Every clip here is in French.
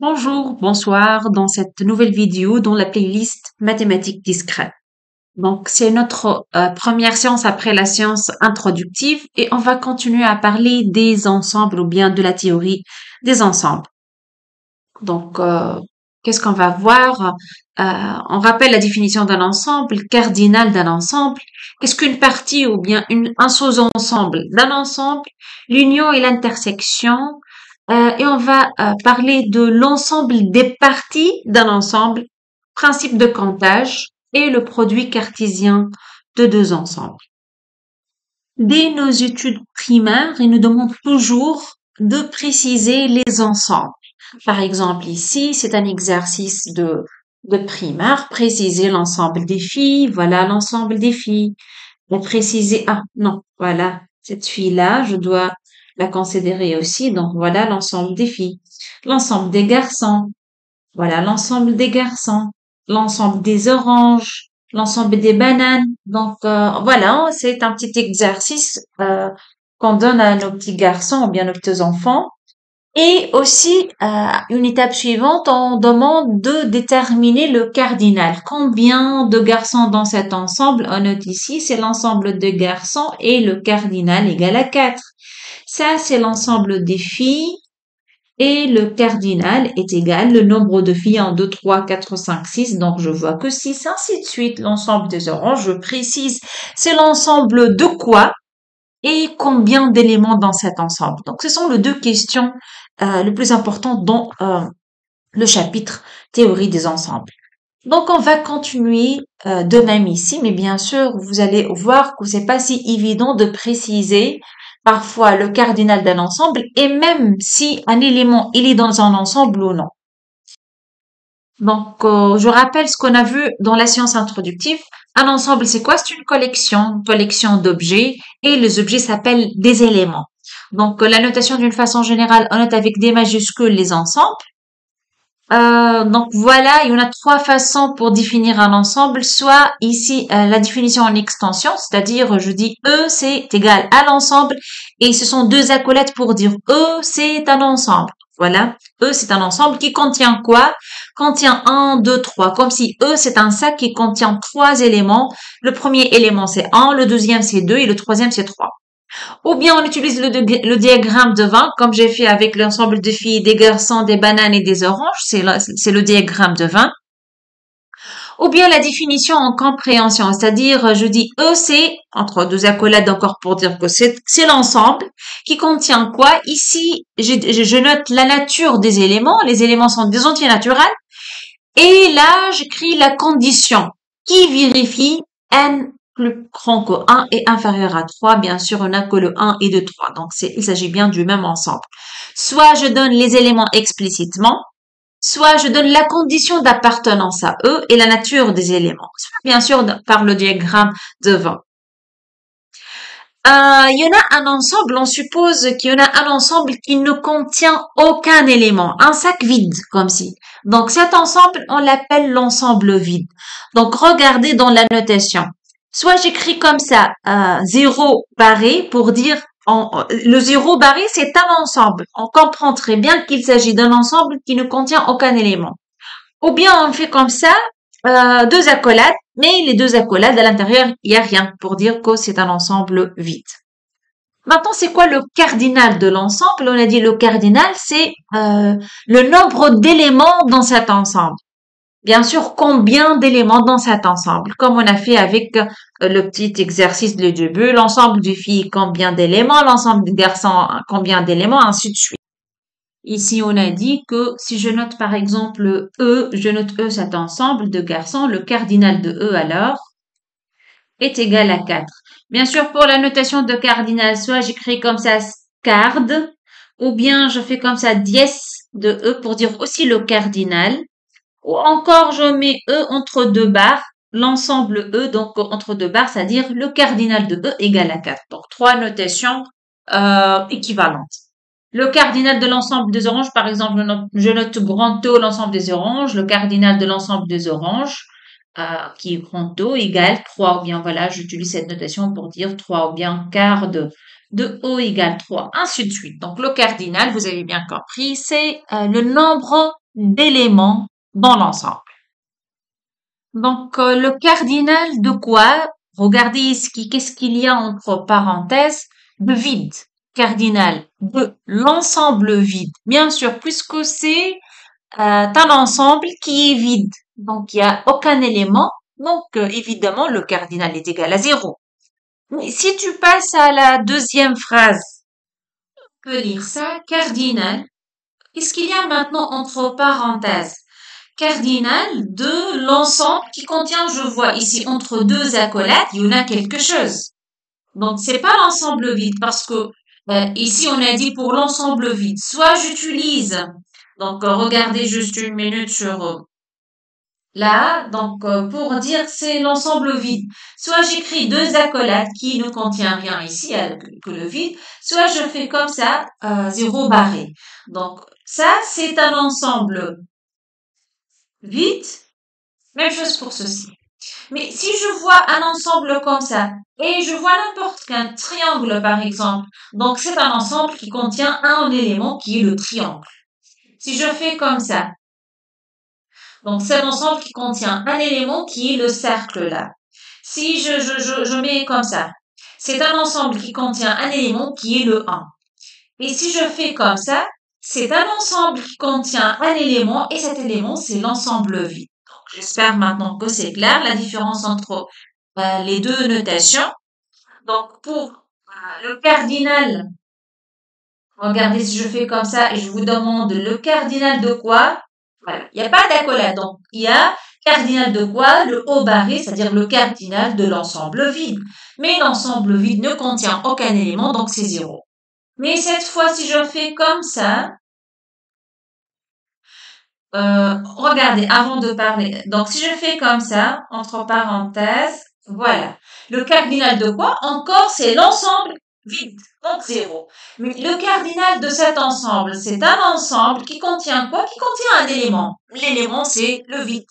Bonjour, bonsoir dans cette nouvelle vidéo dans la playlist Mathématiques discrètes. Donc, c'est notre première séance après la séance introductive et on va continuer à parler des ensembles ou bien de la théorie des ensembles. Donc, qu'est-ce qu'on va voir? On rappelle la définition d'un ensemble, le cardinal d'un ensemble. Qu'est-ce qu'une partie ou bien un sous-ensemble d'un ensemble? L'union et l'intersection. Et on va parler de l'ensemble des parties d'un ensemble, principe de comptage et le produit cartésien de deux ensembles. Dès nos études primaires, il nous demande toujours de préciser les ensembles. Par exemple, ici, c'est un exercice de primaire, préciser l'ensemble des filles, voilà l'ensemble des filles. Et préciser, ah non, voilà, cette fille-là, je dois la considérer aussi, donc voilà l'ensemble des filles. L'ensemble des garçons, voilà l'ensemble des garçons. L'ensemble des oranges, l'ensemble des bananes. Donc voilà, c'est un petit exercice qu'on donne à nos petits garçons ou bien nos petits enfants. Et aussi, une étape suivante, on demande de déterminer le cardinal. Combien de garçons dans cet ensemble? On note ici, c'est l'ensemble de garçons et le cardinal égale à 4. Ça, c'est l'ensemble des filles et le cardinal est égal, le nombre de filles en 2, 3, 4, 5, 6. Donc, je vois que 6, ainsi de suite. L'ensemble des oranges, je précise, c'est l'ensemble de quoi? Et combien d'éléments dans cet ensemble. Donc, ce sont les deux questions les plus importantes dans le chapitre théorie des ensembles. Donc, on va continuer de même ici, mais bien sûr, vous allez voir que c'est pas si évident de préciser parfois le cardinal d'un ensemble et même si un élément il est dans un ensemble ou non. Donc, je rappelle ce qu'on a vu dans la science introductive. Un ensemble, c'est quoi? C'est une collection d'objets et les objets s'appellent des éléments. Donc, la notation d'une façon générale, on note avec des majuscules les ensembles. Donc, voilà, il y en a trois façons pour définir un ensemble. Soit ici, la définition en extension, c'est-à-dire je dis E, c'est égal à l'ensemble et ce sont deux accolades pour dire E, c'est un ensemble. Voilà. E, c'est un ensemble qui contient quoi? Contient 1, 2, 3. Comme si E, c'est un sac qui contient trois éléments. Le premier élément, c'est 1, le deuxième, c'est 2 et le troisième, c'est 3. Ou bien on utilise le diagramme de 20, comme j'ai fait avec l'ensemble de filles, des garçons, des bananes et des oranges. C'est le diagramme de 20. Ou bien la définition en compréhension, c'est-à-dire je dis E, c'est, entre deux accolades encore pour dire que c'est l'ensemble qui contient quoi? Ici, je note la nature des éléments. Les éléments sont des entiers naturels. Et là, j'écris la condition qui vérifie n plus grand que 1 et inférieur à 3. Bien sûr, on n'a que le 1 et le 3. Donc, il s'agit bien du même ensemble. Soit je donne les éléments explicitement, soit je donne la condition d'appartenance à eux et la nature des éléments. Soit bien sûr par le diagramme de 20. Il y en a un ensemble, on suppose qu'il y en a un ensemble qui ne contient aucun élément, un sac vide, comme si. Donc, cet ensemble, on l'appelle l'ensemble vide. Donc, regardez dans la notation. Soit j'écris comme ça, 0 barré pour dire, le 0 barré, c'est un ensemble. On comprend très bien qu'il s'agit d'un ensemble qui ne contient aucun élément. Ou bien on fait comme ça, deux accolades, mais les deux accolades, à l'intérieur, il n'y a rien pour dire que c'est un ensemble vide. Maintenant, c'est quoi le cardinal de l'ensemble? On a dit le cardinal, c'est le nombre d'éléments dans cet ensemble. Bien sûr, combien d'éléments dans cet ensemble? Comme on a fait avec le petit exercice de début, l'ensemble de filles, combien d'éléments, l'ensemble des garçons, combien d'éléments, ainsi de suite. Ici, on a dit que si je note par exemple E, je note E cet ensemble de garçons, le cardinal de E alors est égal à 4. Bien sûr, pour la notation de cardinal, soit j'écris comme ça card, ou bien je fais comme ça dièse de E pour dire aussi le cardinal, ou encore je mets E entre deux barres, l'ensemble E, donc entre deux barres, c'est-à-dire le cardinal de E égale à 4. Donc, trois notations équivalentes. Le cardinal de l'ensemble des oranges, par exemple, je note grand O, l'ensemble des oranges. Le cardinal de l'ensemble des oranges, qui est grand O, égale 3. Ou bien, voilà, j'utilise cette notation pour dire 3. Ou bien, quart de O égale 3. Ainsi de suite. Donc, le cardinal, vous avez bien compris, c'est le nombre d'éléments dans l'ensemble. Donc, le cardinal de quoi? Regardez ici, qu'est-ce qu'il y a entre parenthèses? De vide. Cardinal de l'ensemble vide. Bien sûr, puisque c'est un ensemble qui est vide. Donc, il n'y a aucun élément. Donc, évidemment, le cardinal est égal à 0. Mais si tu passes à la deuxième phrase, on peut lire ça, cardinal. Qu'est-ce qu'il y a maintenant entre parenthèses? Cardinal de l'ensemble qui contient, je vois ici, entre deux accolades, il y en a quelque chose. Donc, c'est pas l'ensemble vide parce que ici, on a dit pour l'ensemble vide. Soit j'utilise, donc regardez juste une minute sur là, donc pour dire c'est l'ensemble vide. Soit j'écris deux accolades qui ne contient rien ici que le vide, soit je fais comme ça, zéro barré. Donc ça, c'est un ensemble vide. Même chose pour ceci. Mais si je vois un ensemble comme ça, et je vois n'importe qu'un triangle par exemple, donc c'est un ensemble qui contient un élément qui est le triangle. Si je fais comme ça, donc c'est un ensemble qui contient un élément qui est le cercle là. Si je mets comme ça, c'est un ensemble qui contient un élément qui est le 1. Et si je fais comme ça, c'est un ensemble qui contient un élément et cet élément c'est l'ensemble vide. J'espère maintenant que c'est clair la différence entre les deux notations. Donc, pour le cardinal, regardez si je fais comme ça et je vous demande le cardinal de quoi? Voilà, il n'y a pas d'accolade. Donc, il y a cardinal de quoi? Le haut barré, c'est-à-dire le cardinal de l'ensemble vide. Mais l'ensemble vide ne contient aucun élément, donc c'est 0. Mais cette fois, si je fais comme ça, regardez, avant de parler. Donc, si je fais comme ça, entre parenthèses, voilà. Le cardinal de quoi? Encore, c'est l'ensemble vide, donc 0. Mais le cardinal de cet ensemble, c'est un ensemble qui contient quoi? Qui contient un élément. L'élément, c'est le vide.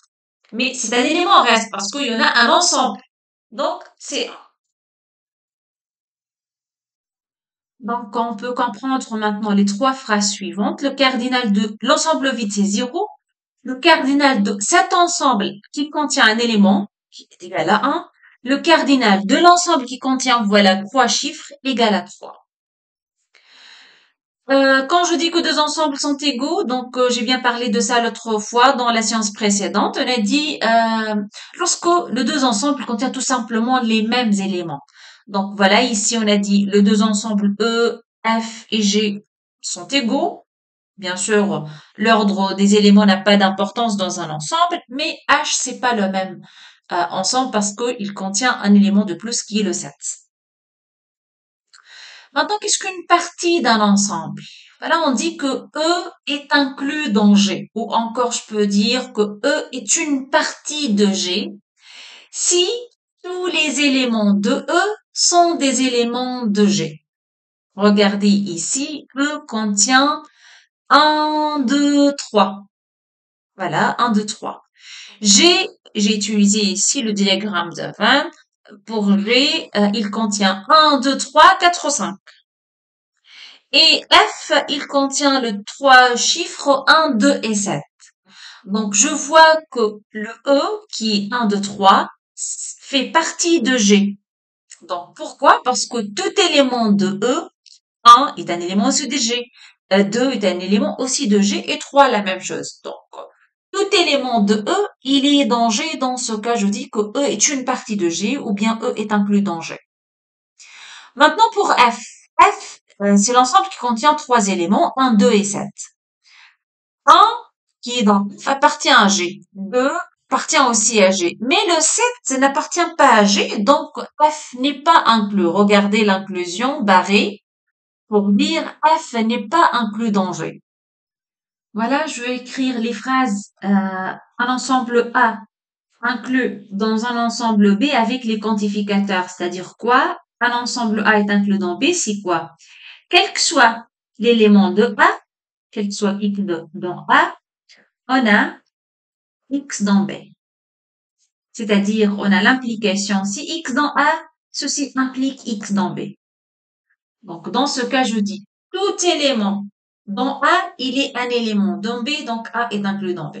Mais c'est un élément reste parce qu'il y en a un ensemble. Donc, c'est 1. Donc, on peut comprendre maintenant les trois phrases suivantes. Le cardinal de l'ensemble vide, c'est 0. Le cardinal de cet ensemble qui contient un élément, qui est égal à 1. Le cardinal de l'ensemble qui contient, voilà, 3 chiffres, égal à 3. Quand je dis que deux ensembles sont égaux, donc j'ai bien parlé de ça l'autre fois dans la séance précédente, on a dit lorsque le deux ensembles contient tout simplement les mêmes éléments. Donc voilà, ici on a dit le deux ensembles E, F et G sont égaux. Bien sûr, l'ordre des éléments n'a pas d'importance dans un ensemble, mais H c'est pas le même ensemble parce qu'il contient un élément de plus qui est le 7. Maintenant, qu'est-ce qu'une partie d'un ensemble? Voilà, on dit que E est inclus dans G, ou encore je peux dire que E est une partie de G si tous les éléments de E sont des éléments de G. Regardez ici, E contient 1, 2, 3. Voilà, 1, 2, 3. J'ai utilisé ici le diagramme de Venn. Pour G, il contient 1, 2, 3, 4, 5. Et F, il contient le 3 chiffres 1, 2 et 7. Donc, je vois que le E, qui est 1, 2, 3, fait partie de G. Donc, pourquoi? Parce que tout élément de E, 1 est un élément aussi de G, 2 est un élément aussi de G et 3 la même chose. Donc, tout élément de E, il est dans G. Dans ce cas, je dis que E est une partie de G ou bien E est inclus dans G. Maintenant, pour F. F, c'est l'ensemble qui contient 3 éléments, 1, 2 et 7. 1 qui est dans F appartient à G. 2 appartient aussi à G. Mais le 7 n'appartient pas à G, donc F n'est pas inclus. Regardez l'inclusion barrée pour dire F n'est pas inclus dans G. Voilà, je vais écrire les phrases un ensemble A inclus dans un ensemble B avec les quantificateurs. C'est-à-dire quoi? Un ensemble A est inclus dans B, c'est quoi? Quel que soit l'élément de A, quel que soit X dans A, on a X dans B. C'est-à-dire, on a l'implication si X dans A, ceci implique X dans B. Donc, dans ce cas, je dis tout élément Dans A, il est un élément. Dans B, donc A est inclus dans B.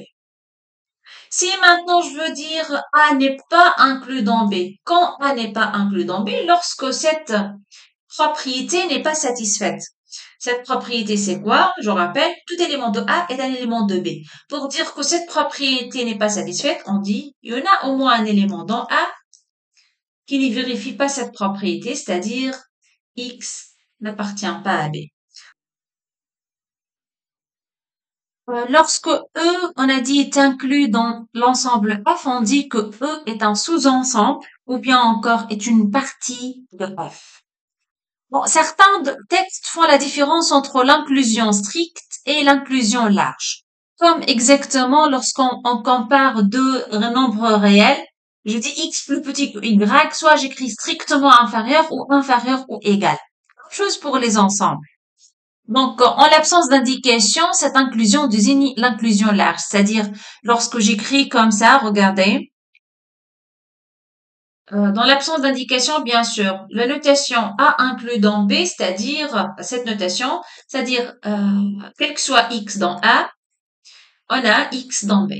Si maintenant je veux dire A n'est pas inclus dans B, quand A n'est pas inclus dans B, lorsque cette propriété n'est pas satisfaite. Cette propriété, c'est quoi? Je rappelle, tout élément de A est un élément de B. Pour dire que cette propriété n'est pas satisfaite, on dit, il y en a au moins un élément dans A qui ne vérifie pas cette propriété, c'est-à-dire X n'appartient pas à B. Lorsque E, on a dit, est inclus dans l'ensemble F, on dit que E est un sous-ensemble ou bien encore est une partie de F. Bon, certains textes font la différence entre l'inclusion stricte et l'inclusion large. Comme exactement lorsqu'on compare deux nombres réels, je dis x plus petit que y, soit j'écris strictement inférieur ou égal. Même chose pour les ensembles. Donc, en l'absence d'indication, cette inclusion désigne l'inclusion large, c'est-à-dire lorsque j'écris comme ça, regardez, dans l'absence d'indication, bien sûr, la notation A inclus dans B, c'est-à-dire cette notation, c'est-à-dire quel que soit x dans A, on a x dans B.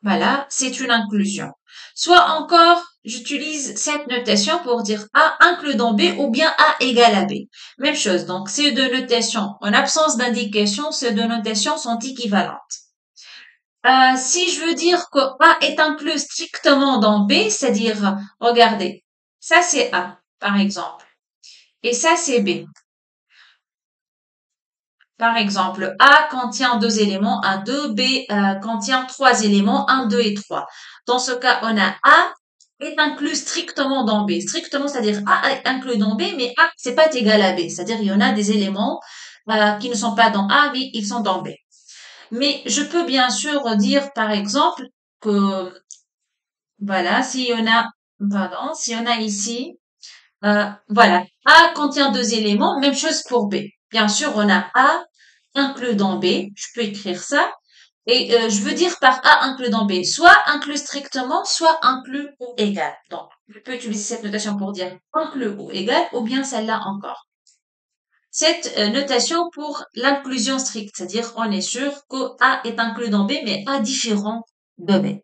Voilà, c'est une inclusion. Soit encore, j'utilise cette notation pour dire A inclus dans B ou bien A égale à B. Même chose, donc ces deux notations, en absence d'indication, ces deux notations sont équivalentes. Si je veux dire que A est inclus strictement dans B, c'est-à-dire, regardez, ça c'est A, par exemple, et ça c'est B. Par exemple, A contient deux éléments, 1, 2, B contient trois éléments, 1, 2 et 3. Dans ce cas, on a A est inclus strictement dans B. Strictement, c'est-à-dire A est inclus dans B, mais A, c'est pas égal à B. C'est-à-dire, il y en a des éléments qui ne sont pas dans A, mais ils sont dans B. Mais je peux bien sûr dire, par exemple, que, voilà, s'il y en a ici, voilà, A contient deux éléments, même chose pour B. Bien sûr, on a A inclus dans B, je peux écrire ça, et je veux dire par A inclus dans B, soit inclus strictement, soit inclus ou égal. Donc, je peux utiliser cette notation pour dire inclus ou égal, ou bien celle-là encore. Cette notation pour l'inclusion stricte, c'est-à-dire on est sûr que A est inclus dans B, mais A différent de B.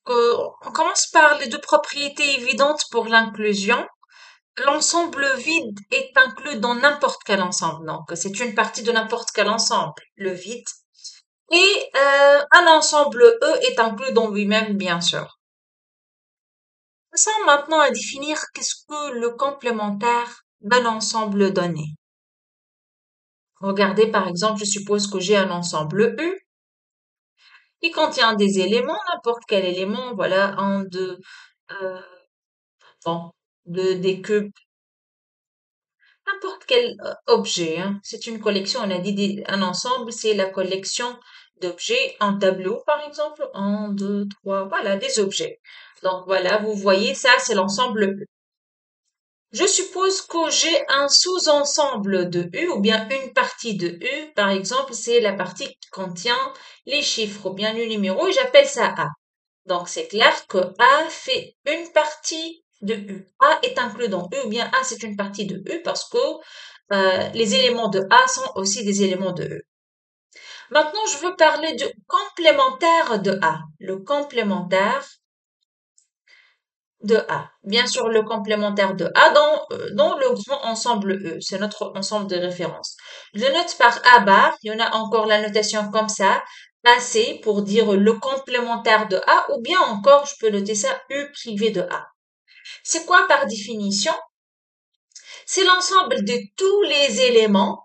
On commence par les deux propriétés évidentes pour l'inclusion. L'ensemble vide est inclus dans n'importe quel ensemble. Donc, c'est une partie de n'importe quel ensemble, le vide. Et un ensemble E est inclus dans lui-même, bien sûr. Passons maintenant à définir qu'est-ce que le complémentaire d'un ensemble donné. Regardez, par exemple, je suppose que j'ai un ensemble U qui contient des éléments, n'importe quel élément, voilà, un, deux, euh, bon, des cubes, n'importe quel objet, hein. C'est une collection, on a dit un ensemble, c'est la collection d'objets, un tableau par exemple, un, deux, trois, voilà, des objets. Donc voilà, vous voyez, ça c'est l'ensemble U. Je suppose que j'ai un sous-ensemble de U ou bien une partie de U, par exemple, c'est la partie qui contient les chiffres ou bien le numéro et j'appelle ça A. Donc c'est clair que A fait une partie de U. A est inclus dans U ou bien A c'est une partie de U parce que les éléments de A sont aussi des éléments de E. Maintenant, je veux parler du complémentaire de A. Le complémentaire de A. Bien sûr, le complémentaire de A dans le grand ensemble E. C'est notre ensemble de référence. Je le note par A bar. Il y en a encore la notation comme ça. AC pour dire le complémentaire de A ou bien encore, je peux noter ça U privé de A. C'est quoi par définition? C'est l'ensemble de tous les éléments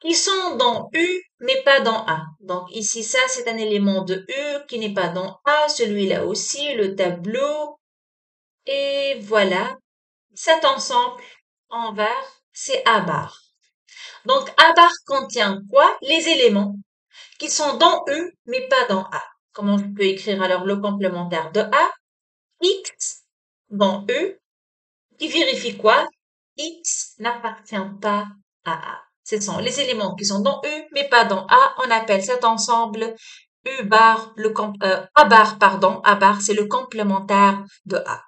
qui sont dans U, mais pas dans A. Donc ici, ça, c'est un élément de U qui n'est pas dans A, celui-là aussi, le tableau. Et voilà, cet ensemble en vert, c'est A bar. Donc A bar contient quoi? Les éléments qui sont dans U, mais pas dans A. Comment je peux écrire alors le complémentaire de A? X dans U qui vérifie quoi? X n'appartient pas à A. Ce sont les éléments qui sont dans U, mais pas dans A. On appelle cet ensemble U bar, A bar, pardon, A bar, c'est le complémentaire de A.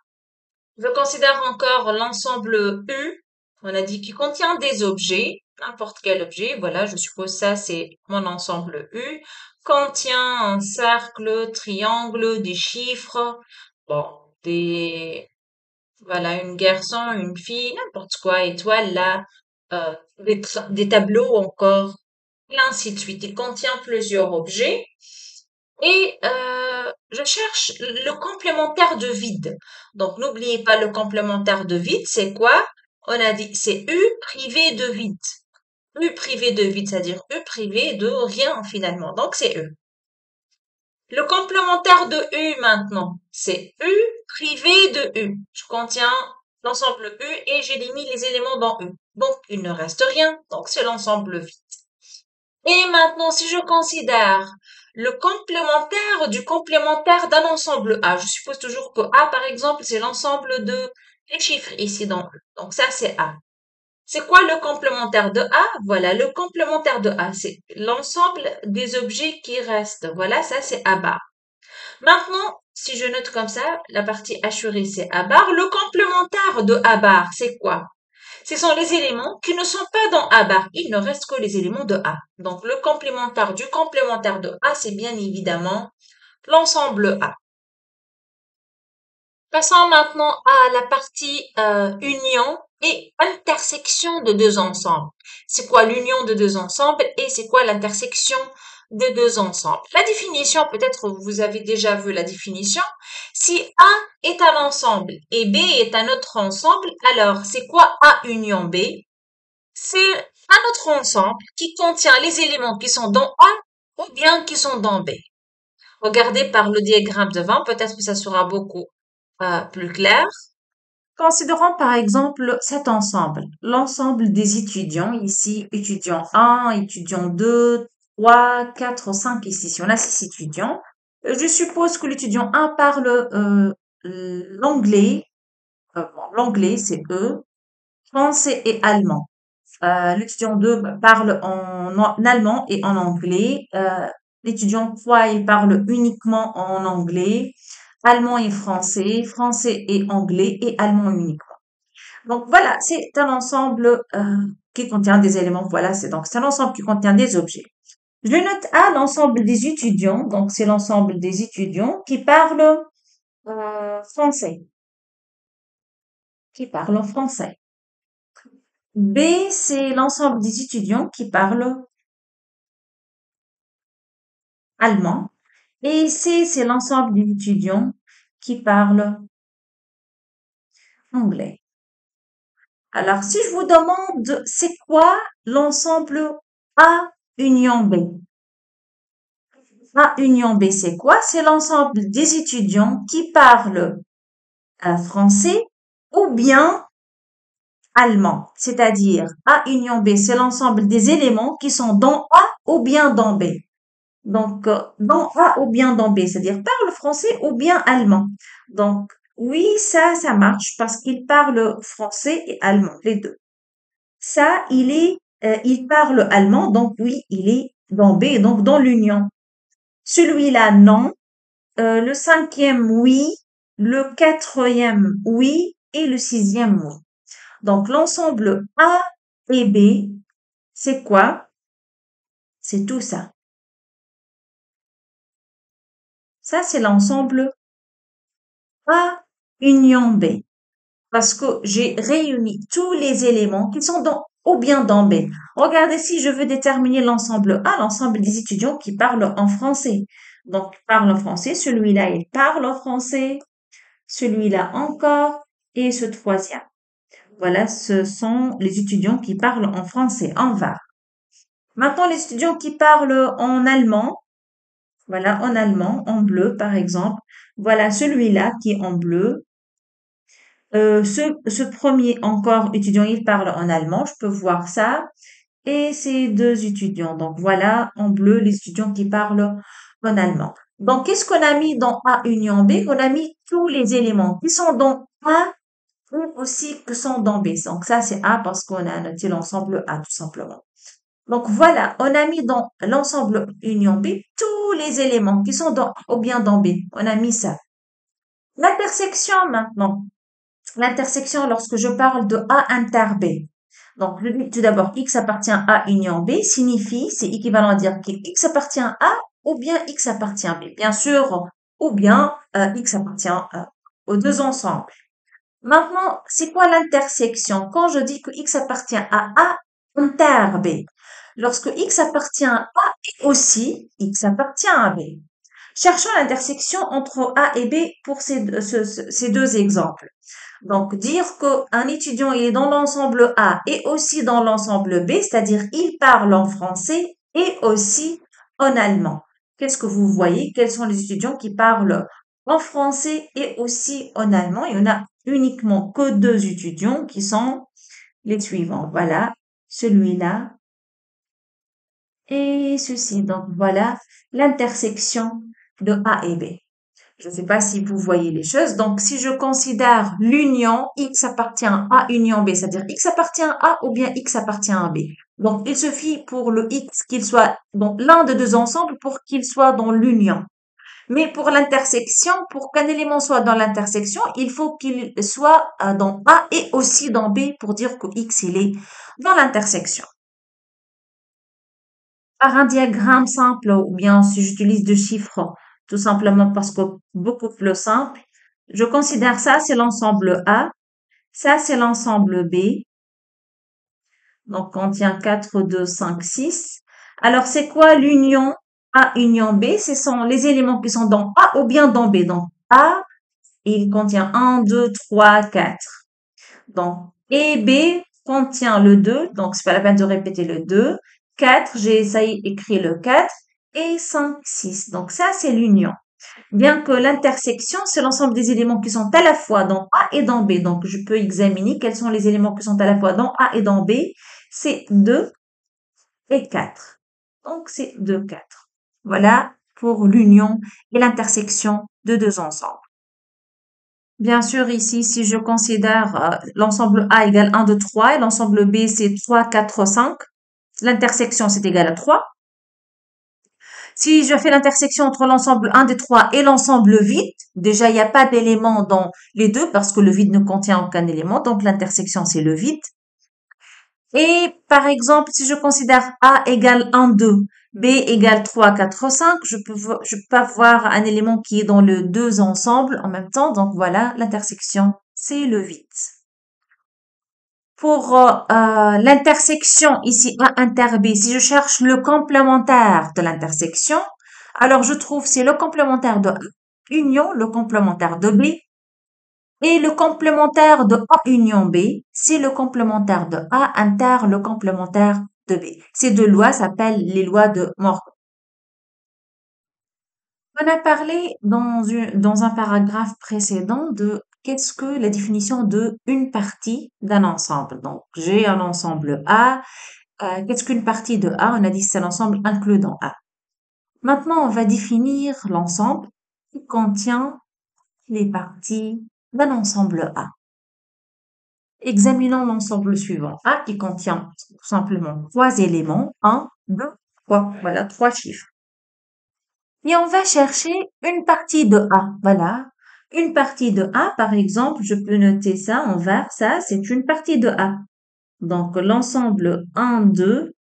Je considère encore l'ensemble U. On a dit qu'il contient des objets, n'importe quel objet. Voilà, je suppose ça, c'est mon ensemble U. Contient un cercle, triangle, des chiffres, bon, des, voilà, une garçon, une fille, n'importe quoi, étoile là, des tableaux encore, et ainsi de suite. Il contient plusieurs objets. Et je cherche le complémentaire de vide. Donc, n'oubliez pas le complémentaire de vide, c'est quoi? On a dit, c'est U privé de vide. U privé de vide, c'est-à-dire U privé de rien finalement. Donc, c'est U. Le complémentaire de U maintenant, c'est U privé de U. Je contiens l'ensemble U et j'élimine les éléments dans U. Donc, il ne reste rien. Donc, c'est l'ensemble vide. Et maintenant, si je considère le complémentaire du complémentaire d'un ensemble A, je suppose toujours que A, par exemple, c'est l'ensemble de les chiffres ici dans E. Donc ça, c'est A. C'est quoi le complémentaire de A? Voilà, le complémentaire de A, c'est l'ensemble des objets qui restent. Voilà, ça, c'est A bar. Maintenant, si je note comme ça, la partie assurée, c'est A bar. Le complémentaire de A bar, c'est quoi? Ce sont les éléments qui ne sont pas dans A bar. Il ne reste que les éléments de A. Donc, le complémentaire du complémentaire de A, c'est bien évidemment l'ensemble A. Passons maintenant à la partie union et intersection de deux ensembles. C'est quoi l'union de deux ensembles et c'est quoi l'intersection de deux ensembles? La définition, peut-être vous avez déjà vu la définition. Si A est un ensemble et B est un autre ensemble, alors c'est quoi A union B? C'est un autre ensemble qui contient les éléments qui sont dans A ou bien qui sont dans B. Regardez par le diagramme devant, peut-être que ça sera beaucoup plus clair. Considérons par exemple cet ensemble, l'ensemble des étudiants, ici étudiant 1, étudiant 2, 3, 4, 5 ici. Si on a 6 étudiants, je suppose que l'étudiant 1 parle l'anglais, bon, l'anglais c'est E, français et allemand. L'étudiant 2 parle en allemand et en anglais. L'étudiant 3, il parle uniquement en anglais, allemand et français, français et anglais et allemand uniquement. Donc voilà, c'est un ensemble qui contient des éléments. Voilà, c'est un ensemble qui contient des objets. Je note A, l'ensemble des étudiants. Donc c'est l'ensemble des étudiants qui parlent français, qui parlent en français. B, c'est l'ensemble des étudiants qui parlent allemand. Et C, c'est l'ensemble des étudiants qui parlent anglais. Alors, si je vous demande, c'est quoi l'ensemble A union B? A union B, c'est quoi? C'est l'ensemble des étudiants qui parlent français ou bien allemand. C'est-à-dire, A union B, c'est l'ensemble des éléments qui sont dans A ou bien dans B. Donc, dans A ou bien dans B, c'est-à-dire parle français ou bien allemand. Donc, oui, ça marche parce qu'il parle français et allemand, les deux. Ça, il parle allemand, donc oui, il est dans B, donc dans l'union. Celui-là, non. Le cinquième, oui. Le quatrième, oui. Et le sixième, oui. Donc, l'ensemble A et B, c'est quoi? C'est tout ça. Ça, c'est l'ensemble A union B. Parce que j'ai réuni tous les éléments qui sont dans ou bien dans B. Regardez si je veux déterminer l'ensemble A, l'ensemble des étudiants qui parlent en français. Donc, parlent en français, celui-là, il parle en français, celui-là encore, et ce troisième. Voilà, ce sont les étudiants qui parlent en français, en var. Maintenant, les étudiants qui parlent en allemand, voilà, en allemand, en bleu, par exemple. Voilà, celui-là qui est en bleu, ce premier encore étudiant, il parle en allemand, je peux voir ça. Et ces deux étudiants. Donc voilà, en bleu, les étudiants qui parlent en allemand. Donc, qu'est-ce qu'on a mis dans A union B? On a mis tous les éléments qui sont dans A ou aussi qui sont dans B. Donc ça, c'est A parce qu'on a noté l'ensemble A tout simplement. Donc voilà, on a mis dans l'ensemble union B tous les éléments qui sont dans A ou bien dans B. On a mis ça. L'intersection maintenant. l'intersection lorsque je parle de A inter B. Donc, je dis tout d'abord, X appartient à union B signifie, c'est équivalent à dire que X appartient à ou bien X appartient à B. Bien sûr, ou bien X appartient aux deux ensembles. Maintenant, c'est quoi l'intersection? Quand je dis que X appartient à A inter B, lorsque X appartient à A et aussi X appartient à B. Cherchons l'intersection entre A et B pour ces deux exemples. Donc, dire qu'un étudiant il est dans l'ensemble A et aussi dans l'ensemble B, c'est-à-dire il parle en français et aussi en allemand. Qu'est-ce que vous voyez? Quels sont les étudiants qui parlent en français et aussi en allemand? Il y en a uniquement que deux étudiants qui sont les suivants. Voilà, celui-là et ceci. Donc, voilà l'intersection de A et B. Je ne sais pas si vous voyez les choses. Donc, si je considère l'union, X appartient à union B, c'est-à-dire X appartient à A ou bien X appartient à B. Donc, il suffit pour le X qu'il soit dans l'un des deux ensembles pour qu'il soit dans l'union. Mais pour l'intersection, pour qu'un élément soit dans l'intersection, il faut qu'il soit dans A et aussi dans B pour dire que X, il est dans l'intersection. Par un diagramme simple ou bien si j'utilise deux chiffres, tout simplement parce que beaucoup plus simple, je considère ça, c'est l'ensemble A, ça, c'est l'ensemble B, donc contient 4, 2, 5, 6. Alors, c'est quoi l'union A union B? Ce sont les éléments qui sont dans A ou bien dans B. Donc, A, il contient 1, 2, 3, 4. Donc, et B contient le 2, donc c'est pas la peine de répéter le 2. 4, j'ai essayé d'écrire le 4. Et 5, 6. Donc ça, c'est l'union. Bien que l'intersection, c'est l'ensemble des éléments qui sont à la fois dans A et dans B. Donc, je peux examiner quels sont les éléments qui sont à la fois dans A et dans B. C'est 2 et 4. Donc, c'est 2, 4. Voilà pour l'union et l'intersection de deux ensembles. Bien sûr, ici, si je considère l'ensemble A égale 1, 2, 3 et l'ensemble B, c'est 3, 4, 5, l'intersection, c'est égal à 3. Si je fais l'intersection entre l'ensemble 1 des 3 et l'ensemble vide, déjà, il n'y a pas d'élément dans les deux parce que le vide ne contient aucun élément, donc l'intersection, c'est le vide. Et par exemple, si je considère A égale 1, 2, B égale 3, 4, 5, je peux pas voir un élément qui est dans les deux ensembles en même temps. Donc voilà, l'intersection, c'est le vide. Pour l'intersection ici A inter B, si je cherche le complémentaire de l'intersection, alors je trouve c'est le complémentaire de A union, le complémentaire de B, et le complémentaire de A union B, c'est le complémentaire de A inter, le complémentaire de B. Ces deux lois s'appellent les lois de Morgan. On a parlé dans un paragraphe précédent de qu'est-ce que la définition de une partie d'un ensemble. Donc, j'ai un ensemble A. Qu'est-ce qu'une partie de A? On a dit c'est l'ensemble inclus dans A. Maintenant, on va définir l'ensemble qui contient les parties d'un ensemble A. Examinons l'ensemble suivant. A qui contient tout simplement trois éléments. 1, 2, 3. Voilà, trois chiffres. Et on va chercher une partie de A. Voilà. Une partie de A, par exemple, je peux noter ça en vert. Ça, c'est une partie de A. Donc, l'ensemble 1, 2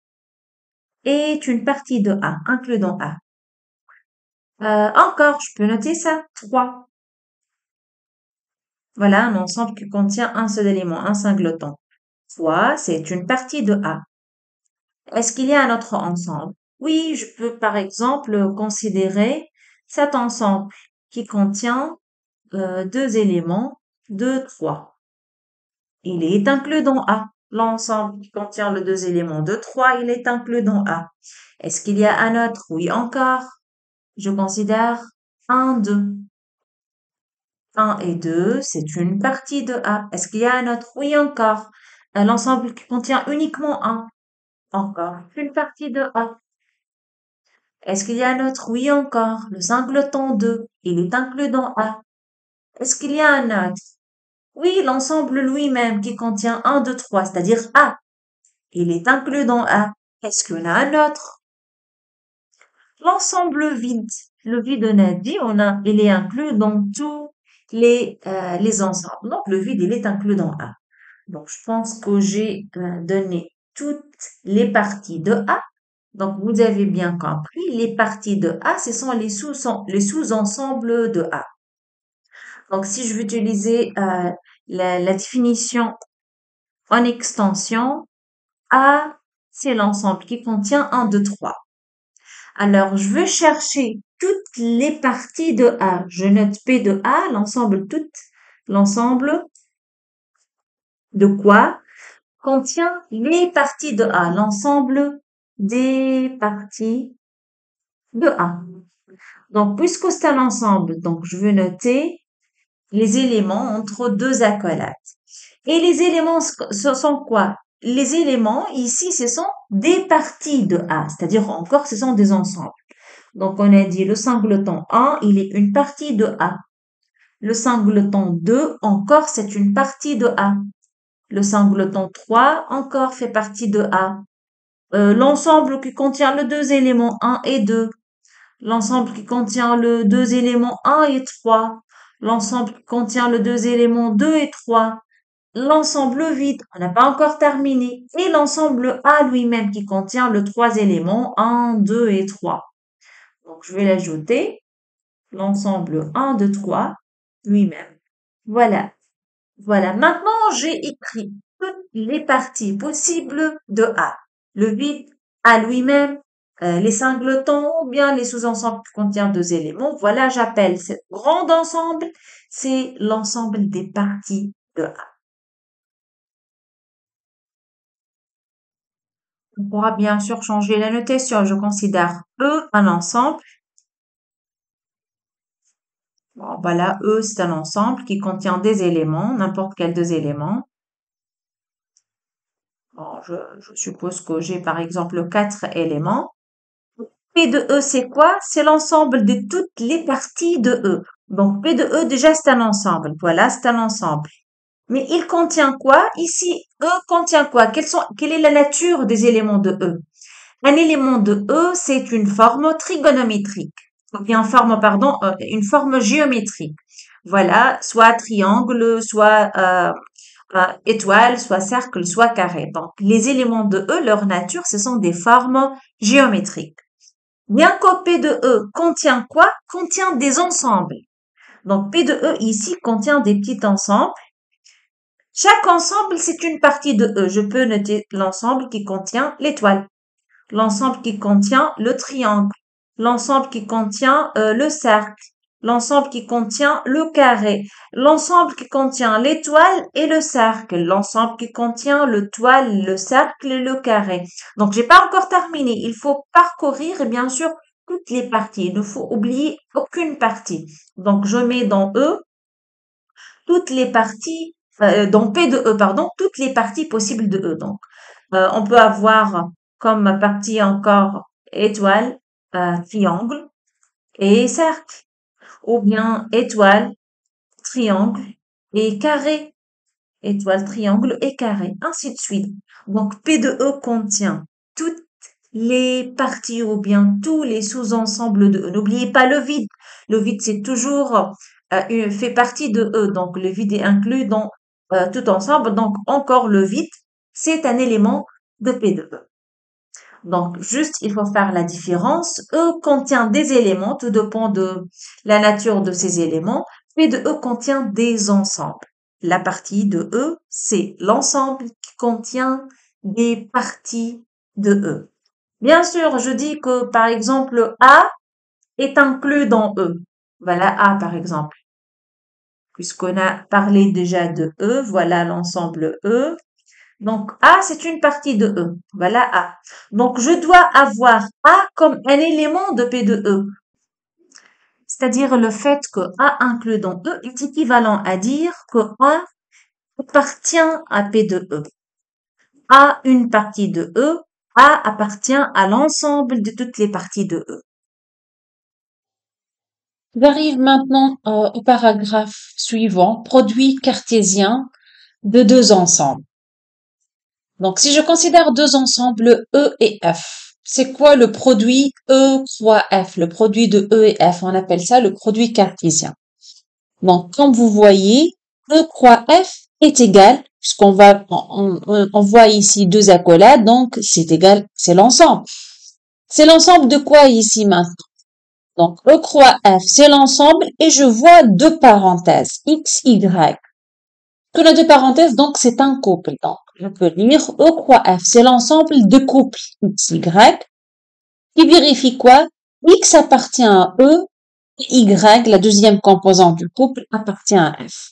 est une partie de A, inclus dans A. Encore, je peux noter ça. 3. Voilà un ensemble qui contient un seul élément, un singleton. 3, c'est une partie de A. Est-ce qu'il y a un autre ensemble? Oui, je peux par exemple considérer cet ensemble qui contient deux éléments, 2, 3. Il est inclus dans A. L'ensemble qui contient les deux éléments 2, 3, il est inclus dans A. Est-ce qu'il y a un autre? Oui, encore. Je considère 1, 2. 1 et 2, c'est une partie de A. Est-ce qu'il y a un autre? Oui, encore. L'ensemble qui contient uniquement 1. Encore. Une partie de A. Est-ce qu'il y a un autre? Oui, encore. Le singleton 2. Il est inclus dans A. Est-ce qu'il y a un autre? Oui, l'ensemble lui-même qui contient 1, 2, 3, c'est-à-dire A. Il est inclus dans A. Est-ce qu'il y en a un autre? L'ensemble vide. Le vide, on a dit, il est inclus dans tout les ensembles. Donc, le vide, il est inclus dans A. Donc, je pense que j'ai donné toutes les parties de A. Donc, vous avez bien compris, les parties de A, ce sont les sous-ensembles de A. Donc, si je veux utiliser la définition en extension, A, c'est l'ensemble qui contient 1, 2, 3. Alors, je veux chercher toutes les parties de A. Je note P de A, l'ensemble de quoi contient les parties de A, l'ensemble des parties de A. Donc, puisque c'est un ensemble, donc je veux noter les éléments entre deux accolades. Et les éléments, ce sont quoi? Les éléments, ici, ce sont des parties de A, c'est-à-dire encore, ce sont des ensembles. Donc, on a dit le singleton 1, il est une partie de A. Le singleton 2, encore, c'est une partie de A. Le singleton 3, encore, fait partie de A. L'ensemble qui contient les deux éléments 1 et 2. L'ensemble qui contient les deux éléments 1 et 3. L'ensemble qui contient les deux éléments 2 et 3. L'ensemble vide, on n'a pas encore terminé. Et l'ensemble A lui-même qui contient les trois éléments 1, 2 et 3. Donc, je vais l'ajouter. L'ensemble 1, 2, 3 lui-même. Voilà. Voilà. Maintenant, j'ai écrit toutes les parties possibles de A. Le vide A lui-même, les singletons ou bien les sous-ensembles qui contiennent deux éléments. Voilà, j'appelle ce grand ensemble, c'est l'ensemble des parties de A. On pourra bien sûr changer la notation. Je considère E un ensemble. Bon, voilà, E, c'est un ensemble qui contient des éléments, n'importe quels deux éléments. Bon, je suppose que j'ai par exemple quatre éléments. P de E, c'est quoi? C'est l'ensemble de toutes les parties de E. Donc, P de E, déjà, c'est un ensemble. Voilà, c'est un ensemble. Mais il contient quoi? Ici, E contient quoi? Quelle est la nature des éléments de E? Un élément de E, c'est une forme trigonométrique. Ou bien une forme géométrique. Voilà, soit triangle, soit étoile, soit cercle, soit carré. Donc, les éléments de E, leur nature, ce sont des formes géométriques. Bien que P de E contient quoi? Contient des ensembles. Donc, P de E ici contient des petits ensembles. Chaque ensemble, c'est une partie de E. Je peux noter l'ensemble qui contient l'étoile, l'ensemble qui contient le triangle, l'ensemble qui contient le cercle, l'ensemble qui contient le carré, l'ensemble qui contient l'étoile et le cercle, l'ensemble qui contient le toile, le cercle et le carré. Donc, j'ai pas encore terminé. Il faut parcourir, et bien sûr, toutes les parties. Il ne faut oublier aucune partie. Donc, je mets dans E toutes les parties, dans P de E, pardon, toutes les parties possibles de E. Donc, on peut avoir comme partie encore étoile, triangle et cercle, ou bien étoile, triangle et carré, étoile, triangle et carré, ainsi de suite. Donc, P de E contient toutes les parties ou bien tous les sous-ensembles de E. N'oubliez pas le vide. Le vide, c'est toujours fait partie de E. Donc, le vide est inclus dans tout ensemble. Donc, encore le vide, c'est un élément de P de E. Donc, juste, il faut faire la différence. E contient des éléments, tout dépend de la nature de ces éléments. P de E contient des ensembles. La partie de E, c'est l'ensemble qui contient des parties de E. Bien sûr, je dis que, par exemple, A est inclus dans E. Voilà A, par exemple. Puisqu'on a parlé déjà de E, voilà l'ensemble E. Donc, A, c'est une partie de E. Voilà A. Donc, je dois avoir A comme un élément de P de E. C'est-à-dire le fait que A inclus dans E est équivalent à dire que A appartient à P de E. A une partie de E, A appartient à l'ensemble de toutes les parties de E. J'arrive maintenant au paragraphe suivant, produit cartésien de deux ensembles. Donc, si je considère deux ensembles E et F, c'est quoi le produit E croix F, le produit de E et F? On appelle ça le produit cartésien. Donc, comme vous voyez, E croix F est égal, on voit ici deux accolades, donc c'est égal, c'est l'ensemble. C'est l'ensemble de quoi ici maintenant? Donc, E croix F, c'est l'ensemble et je vois deux parenthèses, X, Y. Que les deux parenthèses, donc, c'est un couple. Donc, je peux lire E croix F, c'est l'ensemble de couples X, Y, qui vérifie quoi? X appartient à E, et Y, la deuxième composante du couple, appartient à F.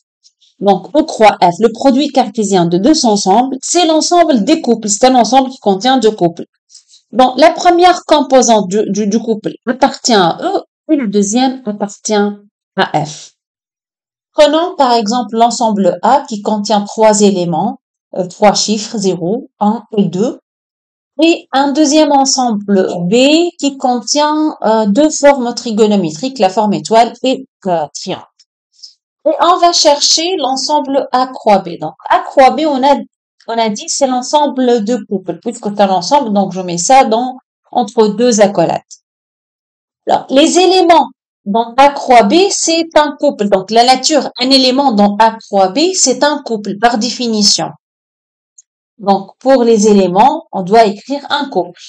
Donc, E croix F, le produit cartésien de deux ensembles, c'est l'ensemble des couples. C'est un ensemble qui contient deux couples. Donc, la première composante du couple appartient à E et la deuxième appartient à F. Prenons par exemple l'ensemble A qui contient trois éléments, trois chiffres, 0, 1 et 2, et un deuxième ensemble B qui contient deux formes trigonométriques, la forme étoile et triangle. Et on va chercher l'ensemble A croix B. Donc A croix B, on a dit c'est l'ensemble de couples, puisque c'est un ensemble, donc je mets ça entre deux accolades. Alors, les éléments dans A croix B, c'est un couple. Donc, la nature, un élément dans A croix B, c'est un couple, par définition. Donc, pour les éléments, on doit écrire un couple.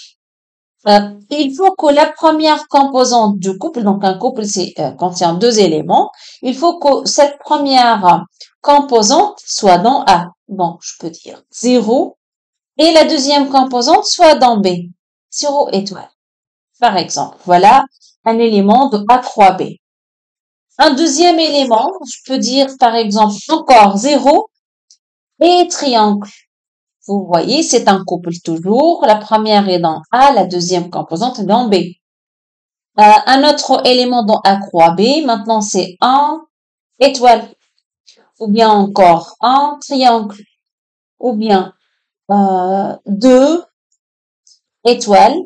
Il faut que la première composante du couple, donc un couple contient deux éléments, il faut que cette première composante soit dans A. Bon, je peux dire 0. Et la deuxième composante soit dans B. 0 étoile. Par exemple, voilà un élément de A croix B. Un deuxième élément, je peux dire par exemple encore 0 et triangle. Vous voyez, c'est un couple toujours. La première est dans A, la deuxième composante est dans B. Un autre élément dans A croix B, maintenant c'est 1 étoile. Ou bien encore 1 triangle. Ou bien 2 étoiles.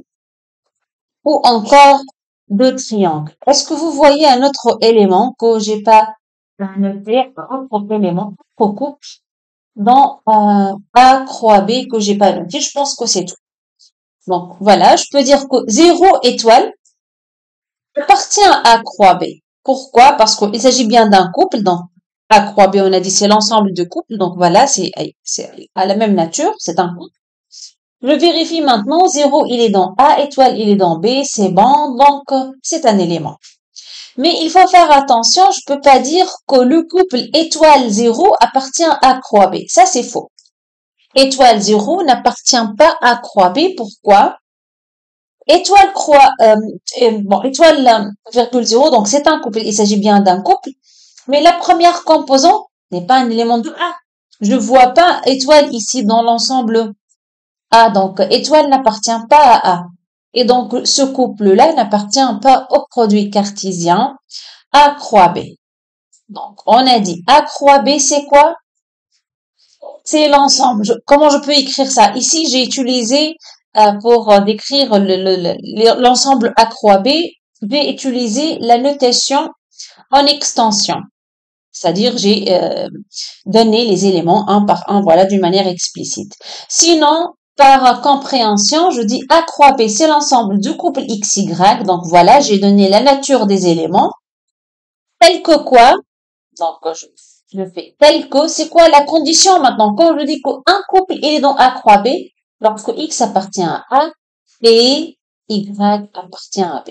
Ou encore 2 triangles. Est-ce que vous voyez un autre élément que j'ai pas noté, un autre élément, autre couple dans A croix B que j'ai pas noté? Je pense que c'est tout. Donc voilà, je peux dire que 0 étoile appartient à croix B. Pourquoi? Parce qu'il s'agit bien d'un couple. Dans A croix B, on a dit c'est l'ensemble de couples. Donc voilà, c'est à la même nature, c'est un couple. Je vérifie maintenant, 0 il est dans A, étoile il est dans B, c'est bon, donc c'est un élément. Mais il faut faire attention, je peux pas dire que le couple étoile 0 appartient à croix B. Ça, c'est faux. Étoile 0 n'appartient pas à croix B. Pourquoi? Étoile croix, étoile virgule 0, donc c'est un couple. Il s'agit bien d'un couple. Mais la première composante n'est pas un élément de A. Je vois pas étoile ici dans l'ensemble A. Donc, étoile n'appartient pas à A. Et donc, ce couple-là n'appartient pas au produit cartésien A croix B. Donc, on a dit A croix B, c'est quoi? C'est l'ensemble. Comment je peux écrire ça? Ici, j'ai utilisé, pour décrire l'ensemble A croix B, je vais utiliser la notation en extension. C'est-à-dire, j'ai donné les éléments un par un, voilà, d'une manière explicite. Sinon, par compréhension, je dis A croix B, c'est l'ensemble du couple XY. Donc voilà, j'ai donné la nature des éléments. Tel que quoi? Donc, je fais tel que, c'est quoi la condition maintenant? Quand je dis qu'un couple, il est dans A croix B, lorsque X appartient à A et Y appartient à B.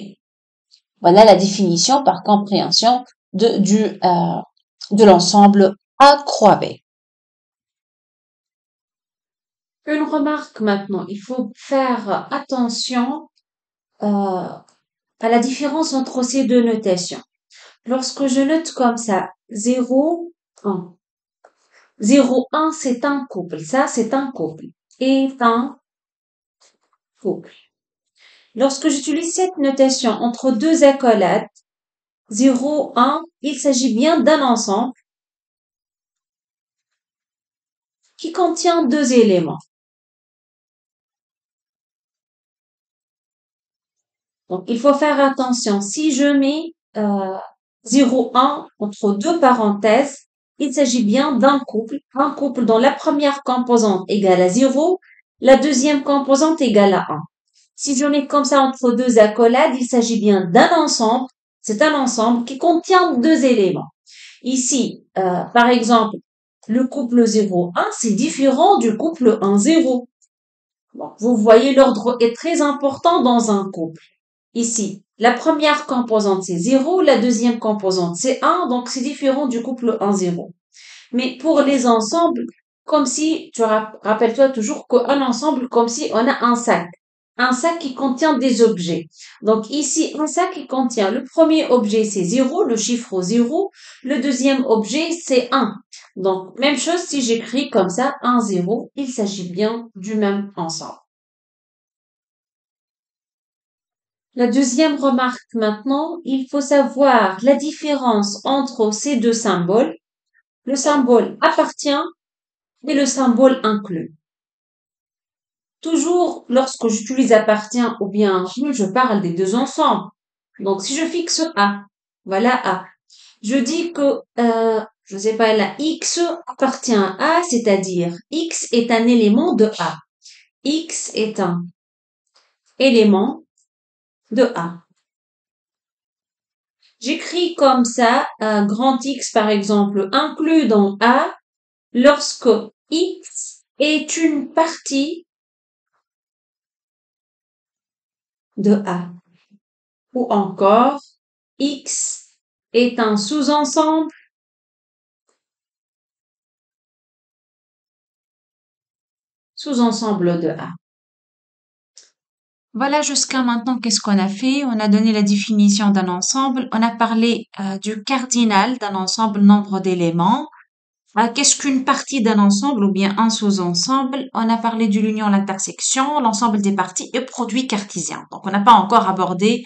Voilà la définition par compréhension de l'ensemble A croix B. Une remarque maintenant, il faut faire attention à la différence entre ces deux notations. Lorsque je note comme ça 0, 1. 0, 1, c'est un couple. Ça, c'est un couple. Et un couple. Lorsque j'utilise cette notation entre deux accolades, 0, 1, il s'agit bien d'un ensemble qui contient deux éléments. Donc, il faut faire attention. Si je mets 0, 1 entre deux parenthèses, il s'agit bien d'un couple. Un couple dont la première composante égale à 0, la deuxième composante égale à 1. Si je mets comme ça entre deux accolades, il s'agit bien d'un ensemble. C'est un ensemble qui contient deux éléments. Ici, par exemple, le couple 0, 1, c'est différent du couple 1, 0. Bon, vous voyez, l'ordre est très important dans un couple. Ici, la première composante, c'est 0, la deuxième composante, c'est 1, donc c'est différent du couple 1, 0. Mais pour les ensembles, comme si, rappelle-toi toujours qu'un ensemble, comme si on a un sac. Un sac qui contient des objets. Donc ici, un sac qui contient le premier objet, c'est 0, le chiffre 0. Le deuxième objet, c'est 1. Donc, même chose si j'écris comme ça, 1, 0, il s'agit bien du même ensemble. La deuxième remarque maintenant, il faut savoir la différence entre ces deux symboles. Le symbole appartient et le symbole inclut. Toujours lorsque j'utilise appartient ou bien inclut, je parle des deux ensemble. Donc si je fixe A, voilà A. Je dis que, je sais pas, la X appartient à A, c'est-à-dire X est un élément de A. X est un élément de A. J'écris comme ça, un grand X par exemple, inclus dans A, lorsque X est une partie de A. Ou encore, X est un sous-ensemble de A. Voilà jusqu'à maintenant qu'est-ce qu'on a fait. On a donné la définition d'un ensemble. On a parlé du cardinal d'un ensemble, nombre d'éléments. Qu'est-ce qu'une partie d'un ensemble ou bien un sous-ensemble? On a parlé de l'union, l'intersection, l'ensemble des parties et produit cartésien. Donc, on n'a pas encore abordé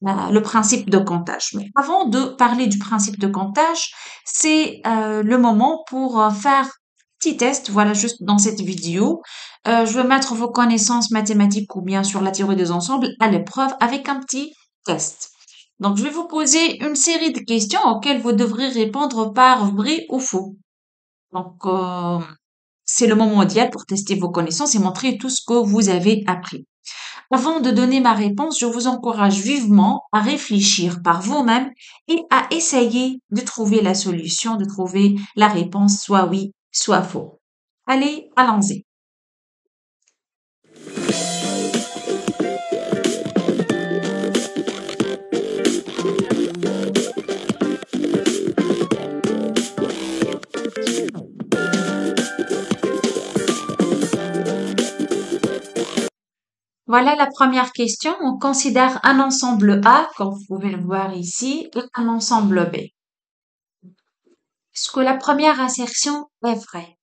le principe de comptage. Mais avant de parler du principe de comptage, c'est le moment pour faire un petit test. Voilà, juste dans cette vidéo, je vais mettre vos connaissances mathématiques ou bien sur la théorie des ensembles à l'épreuve avec un petit test. Donc, je vais vous poser une série de questions auxquelles vous devrez répondre par vrai ou faux. Donc, c'est le moment idéal pour tester vos connaissances et montrer tout ce que vous avez appris. Avant de donner ma réponse, je vous encourage vivement à réfléchir par vous-même et à essayer de trouver la solution, de trouver la réponse, soit oui, soit faux. Allez, allons-y. Voilà la première question. On considère un ensemble A, comme vous pouvez le voir ici, et un ensemble B. Est-ce que la première assertion est vraie?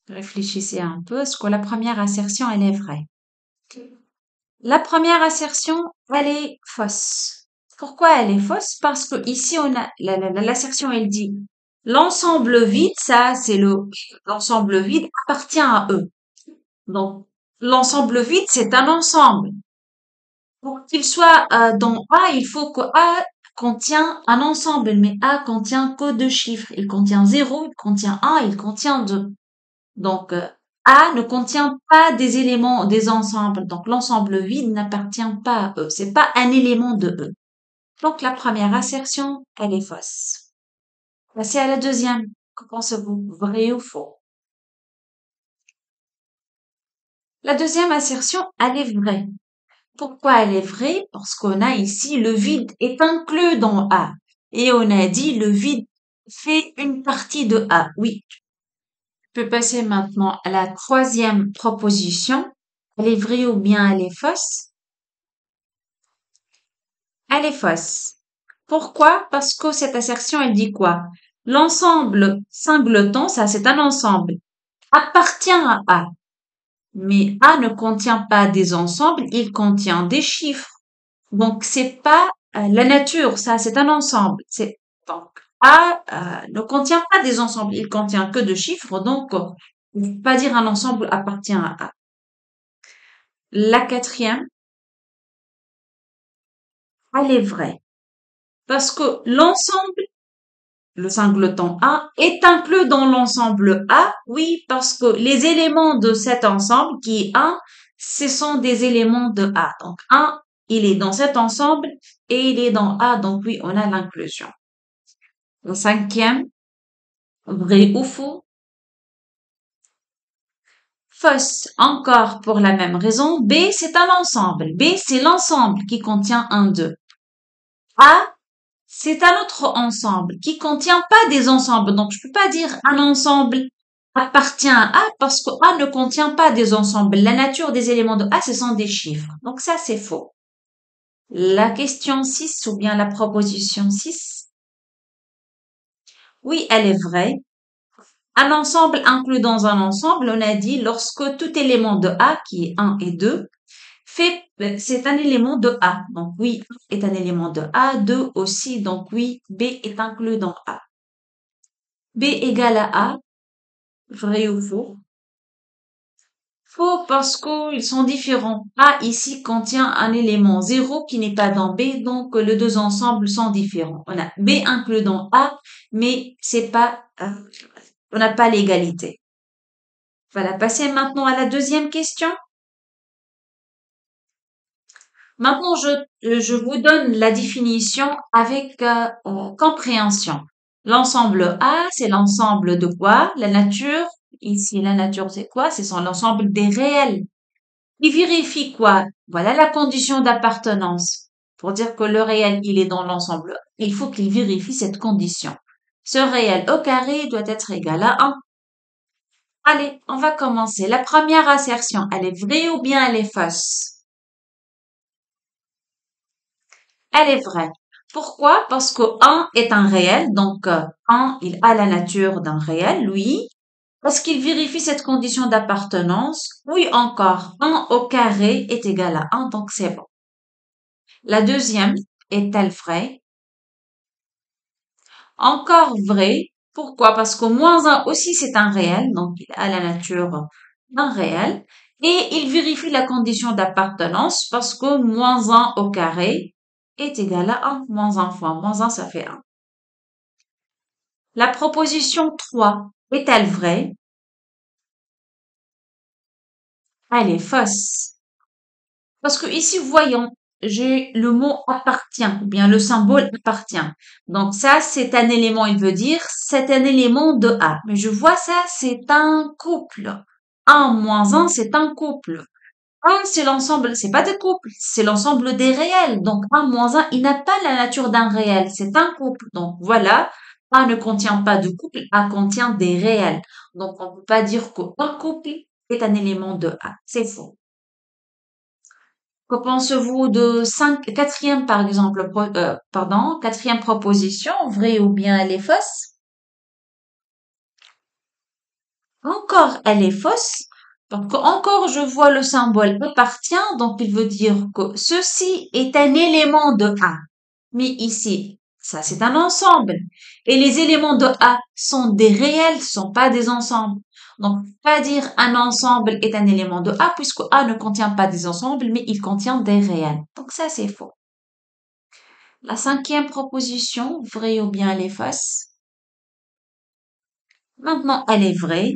Réfléchissez un peu. Est-ce que la première assertion, elle est vraie? La première assertion, elle est fausse. Pourquoi elle est fausse? Parce que ici, on a l'assertion, elle dit l'ensemble vide, ça, c'est l'ensemble vide appartient à eux. Donc, l'ensemble vide, c'est un ensemble. Pour qu'il soit dans A, il faut que A contient un ensemble, mais A contient que deux chiffres. Il contient 0, il contient 1, il contient 2. Donc, A ne contient pas des éléments des ensembles. Donc, l'ensemble vide n'appartient pas à eux. C'est pas un élément de eux. Donc, la première assertion, elle est fausse. Passez à la deuxième. Que pensez-vous? Vrai ou faux? La deuxième assertion, elle est vraie. Pourquoi elle est vraie? Parce qu'on a ici le vide est inclus dans A. Et on a dit le vide fait une partie de A. Oui. Je peux passer maintenant à la troisième proposition. Elle est vraie ou bien elle est fausse? Elle est fausse. Pourquoi? Parce que cette assertion, elle dit quoi? L'ensemble singleton, ça c'est un ensemble, appartient à A. Mais A ne contient pas des ensembles, il contient des chiffres. Donc, c'est pas la nature, ça, c'est un ensemble. Donc, A ne contient pas des ensembles, il contient que de chiffres, donc on ne peut pas dire un ensemble appartient à A. La quatrième, elle est vraie. Parce que l'ensemble, le singleton A, est inclus dans l'ensemble A, oui, parce que les éléments de cet ensemble, qui est 1, ce sont des éléments de A. Donc, 1 il est dans cet ensemble et il est dans A, donc oui, on a l'inclusion. Le cinquième, vrai ou faux? Fausse, encore pour la même raison. B, c'est un ensemble. B, c'est l'ensemble qui contient un 2. A, c'est un autre ensemble qui contient pas des ensembles. Donc, je peux pas dire un ensemble appartient à A parce que A ne contient pas des ensembles. La nature des éléments de A, ce sont des chiffres. Donc, ça, c'est faux. La question 6 ou bien la proposition 6. Oui, elle est vraie. Un ensemble inclus dans un ensemble, on a dit lorsque tout élément de A, qui est 1 et 2, c'est un élément de A. Donc oui, est un élément de A, 2 aussi. Donc oui, B est inclus dans A. B égale à A, vrai ou faux? Faux parce qu'ils sont différents. A ici contient un élément 0 qui n'est pas dans B, donc les deux ensembles sont différents. On a B inclus dans A, mais c'est pas, on n'a pas l'égalité. Voilà, passer maintenant à la deuxième question. Maintenant, je vous donne la définition avec compréhension. L'ensemble A, c'est l'ensemble de quoi? La nature. Ici, la nature, c'est quoi? C'est l'ensemble des réels. Il vérifie quoi? Voilà la condition d'appartenance. Pour dire que le réel, il est dans l'ensemble, il faut qu'il vérifie cette condition. Ce réel au carré doit être égal à 1. Allez, on va commencer. La première assertion, elle est vraie ou bien elle est fausse? Elle est vraie. Pourquoi? Parce que 1 est un réel, donc 1, il a la nature d'un réel, oui. Est-ce qu'il vérifie cette condition d'appartenance? Oui, encore. 1 au carré est égal à 1, donc c'est bon. La deuxième est-elle vraie? Encore vrai. Pourquoi? Parce que moins 1 aussi c'est un réel, donc il a la nature d'un réel. Et il vérifie la condition d'appartenance parce que moins 1 au carré est égal à 1. Moins 1 fois moins 1, ça fait 1. La proposition 3 est-elle vraie? Elle est fausse. Parce que ici, voyons, j'ai le mot appartient, ou bien le symbole appartient. Donc ça, c'est un élément, il veut dire, c'est un élément de A. Mais je vois ça, c'est un couple. 1 moins 1, c'est un couple. 1, c'est l'ensemble, c'est pas des couples, c'est l'ensemble des réels. Donc 1 moins 1, il n'a pas la nature d'un réel, c'est un couple. Donc voilà, A ne contient pas de couple, A contient des réels. Donc on ne peut pas dire qu'un couple est un élément de A. C'est faux. Que pensez-vous de quatrième par exemple, quatrième proposition, vraie ou bien elle est fausse? Encore, elle est fausse. Donc, encore, je vois le symbole appartient, donc il veut dire que ceci est un élément de A. Mais ici, ça c'est un ensemble. Et les éléments de A sont des réels, sont pas des ensembles. Donc, pas dire un ensemble est un élément de A, puisque A ne contient pas des ensembles, mais il contient des réels. Donc ça c'est faux. La cinquième proposition, vraie ou bien elle est fausse? Maintenant, elle est vraie.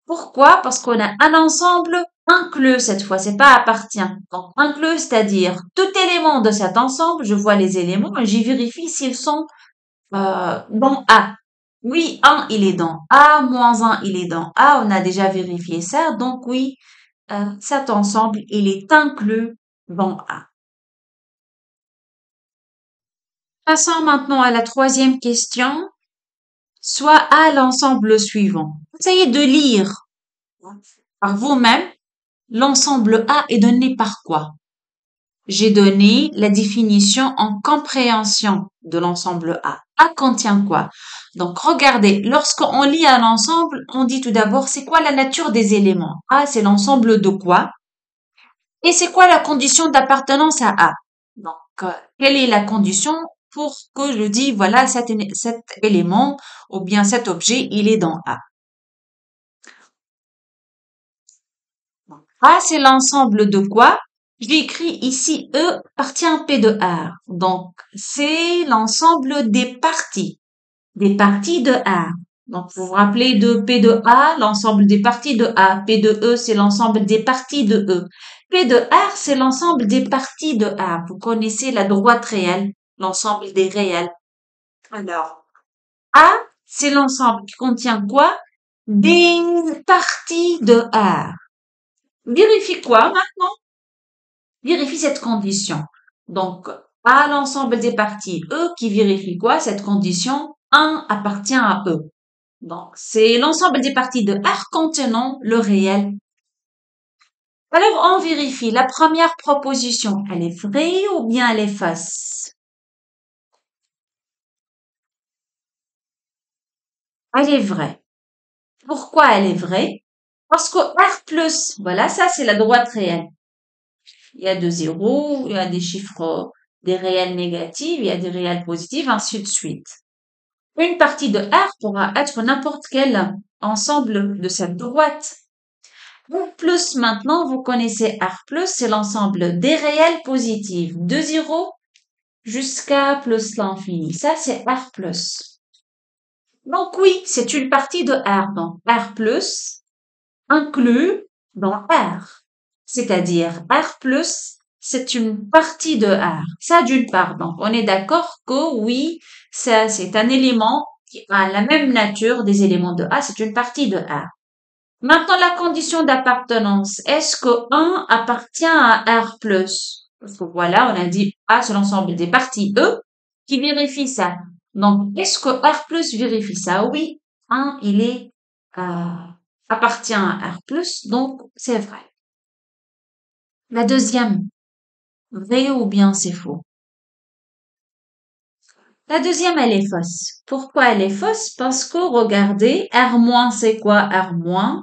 Pourquoi? Parce qu'on a un ensemble inclus cette fois, c'est pas appartient. Donc inclus, c'est-à-dire tout élément de cet ensemble, je vois les éléments et j'y vérifie s'ils sont dans A. Oui, 1, il est dans A, moins 1, il est dans A, on a déjà vérifié ça, donc oui, cet ensemble, il est inclus dans A. Passons maintenant à la troisième question. Soit à l'ensemble suivant. Essayez de lire par vous-même. L'ensemble A est donné par quoi? J'ai donné la définition en compréhension de l'ensemble A. A contient quoi? Donc, regardez, lorsqu'on lit un ensemble, on dit tout d'abord, c'est quoi la nature des éléments? A, c'est l'ensemble de quoi? Et c'est quoi la condition d'appartenance à A? Donc, quelle est la condition pour que je dis, voilà, cet élément ou bien cet objet, il est dans A? A, c'est l'ensemble de quoi? J'ai écrit ici E appartient à P de R. Donc, c'est l'ensemble des parties de R. Donc, vous vous rappelez de P de A, l'ensemble des parties de A. P de E, c'est l'ensemble des parties de E. P de R, c'est l'ensemble des parties de R. Vous connaissez la droite réelle, l'ensemble des réels. Alors, A, c'est l'ensemble qui contient quoi? Des parties de R. Vérifie quoi maintenant? Vérifie cette condition. Donc, A, l'ensemble des parties E, qui vérifie quoi? Cette condition, 1 appartient à E. Donc, c'est l'ensemble des parties de R contenant le réel. Alors, on vérifie. La première proposition, elle est vraie ou bien elle est fausse? Elle est vraie. Pourquoi elle est vraie? Parce que R+, voilà, ça c'est la droite réelle. Il y a deux zéros, il y a des chiffres, des réels négatifs, il y a des réels positifs, ainsi de suite. Une partie de R pourra être n'importe quel ensemble de cette droite. Plus maintenant, vous connaissez R+, c'est l'ensemble des réels positifs de 0 jusqu'à plus l'infini. Ça, c'est R+. Donc oui, c'est une partie de R. Donc R+, inclus dans R. C'est-à-dire R+, c'est une partie de R. Ça d'une part. Donc on est d'accord que oui, ça c'est un élément qui a la même nature des éléments de A, c'est une partie de R. Maintenant la condition d'appartenance, est-ce que 1 appartient à R+? Parce que voilà, on a dit A c'est l'ensemble des parties E qui vérifie ça. Donc est-ce que R+ vérifie ça? Oui, 1 il est appartient à R+, donc c'est vrai. La deuxième, vrai ou bien c'est faux? La deuxième, elle est fausse. Pourquoi elle est fausse? Parce que regardez, R- c'est quoi R-?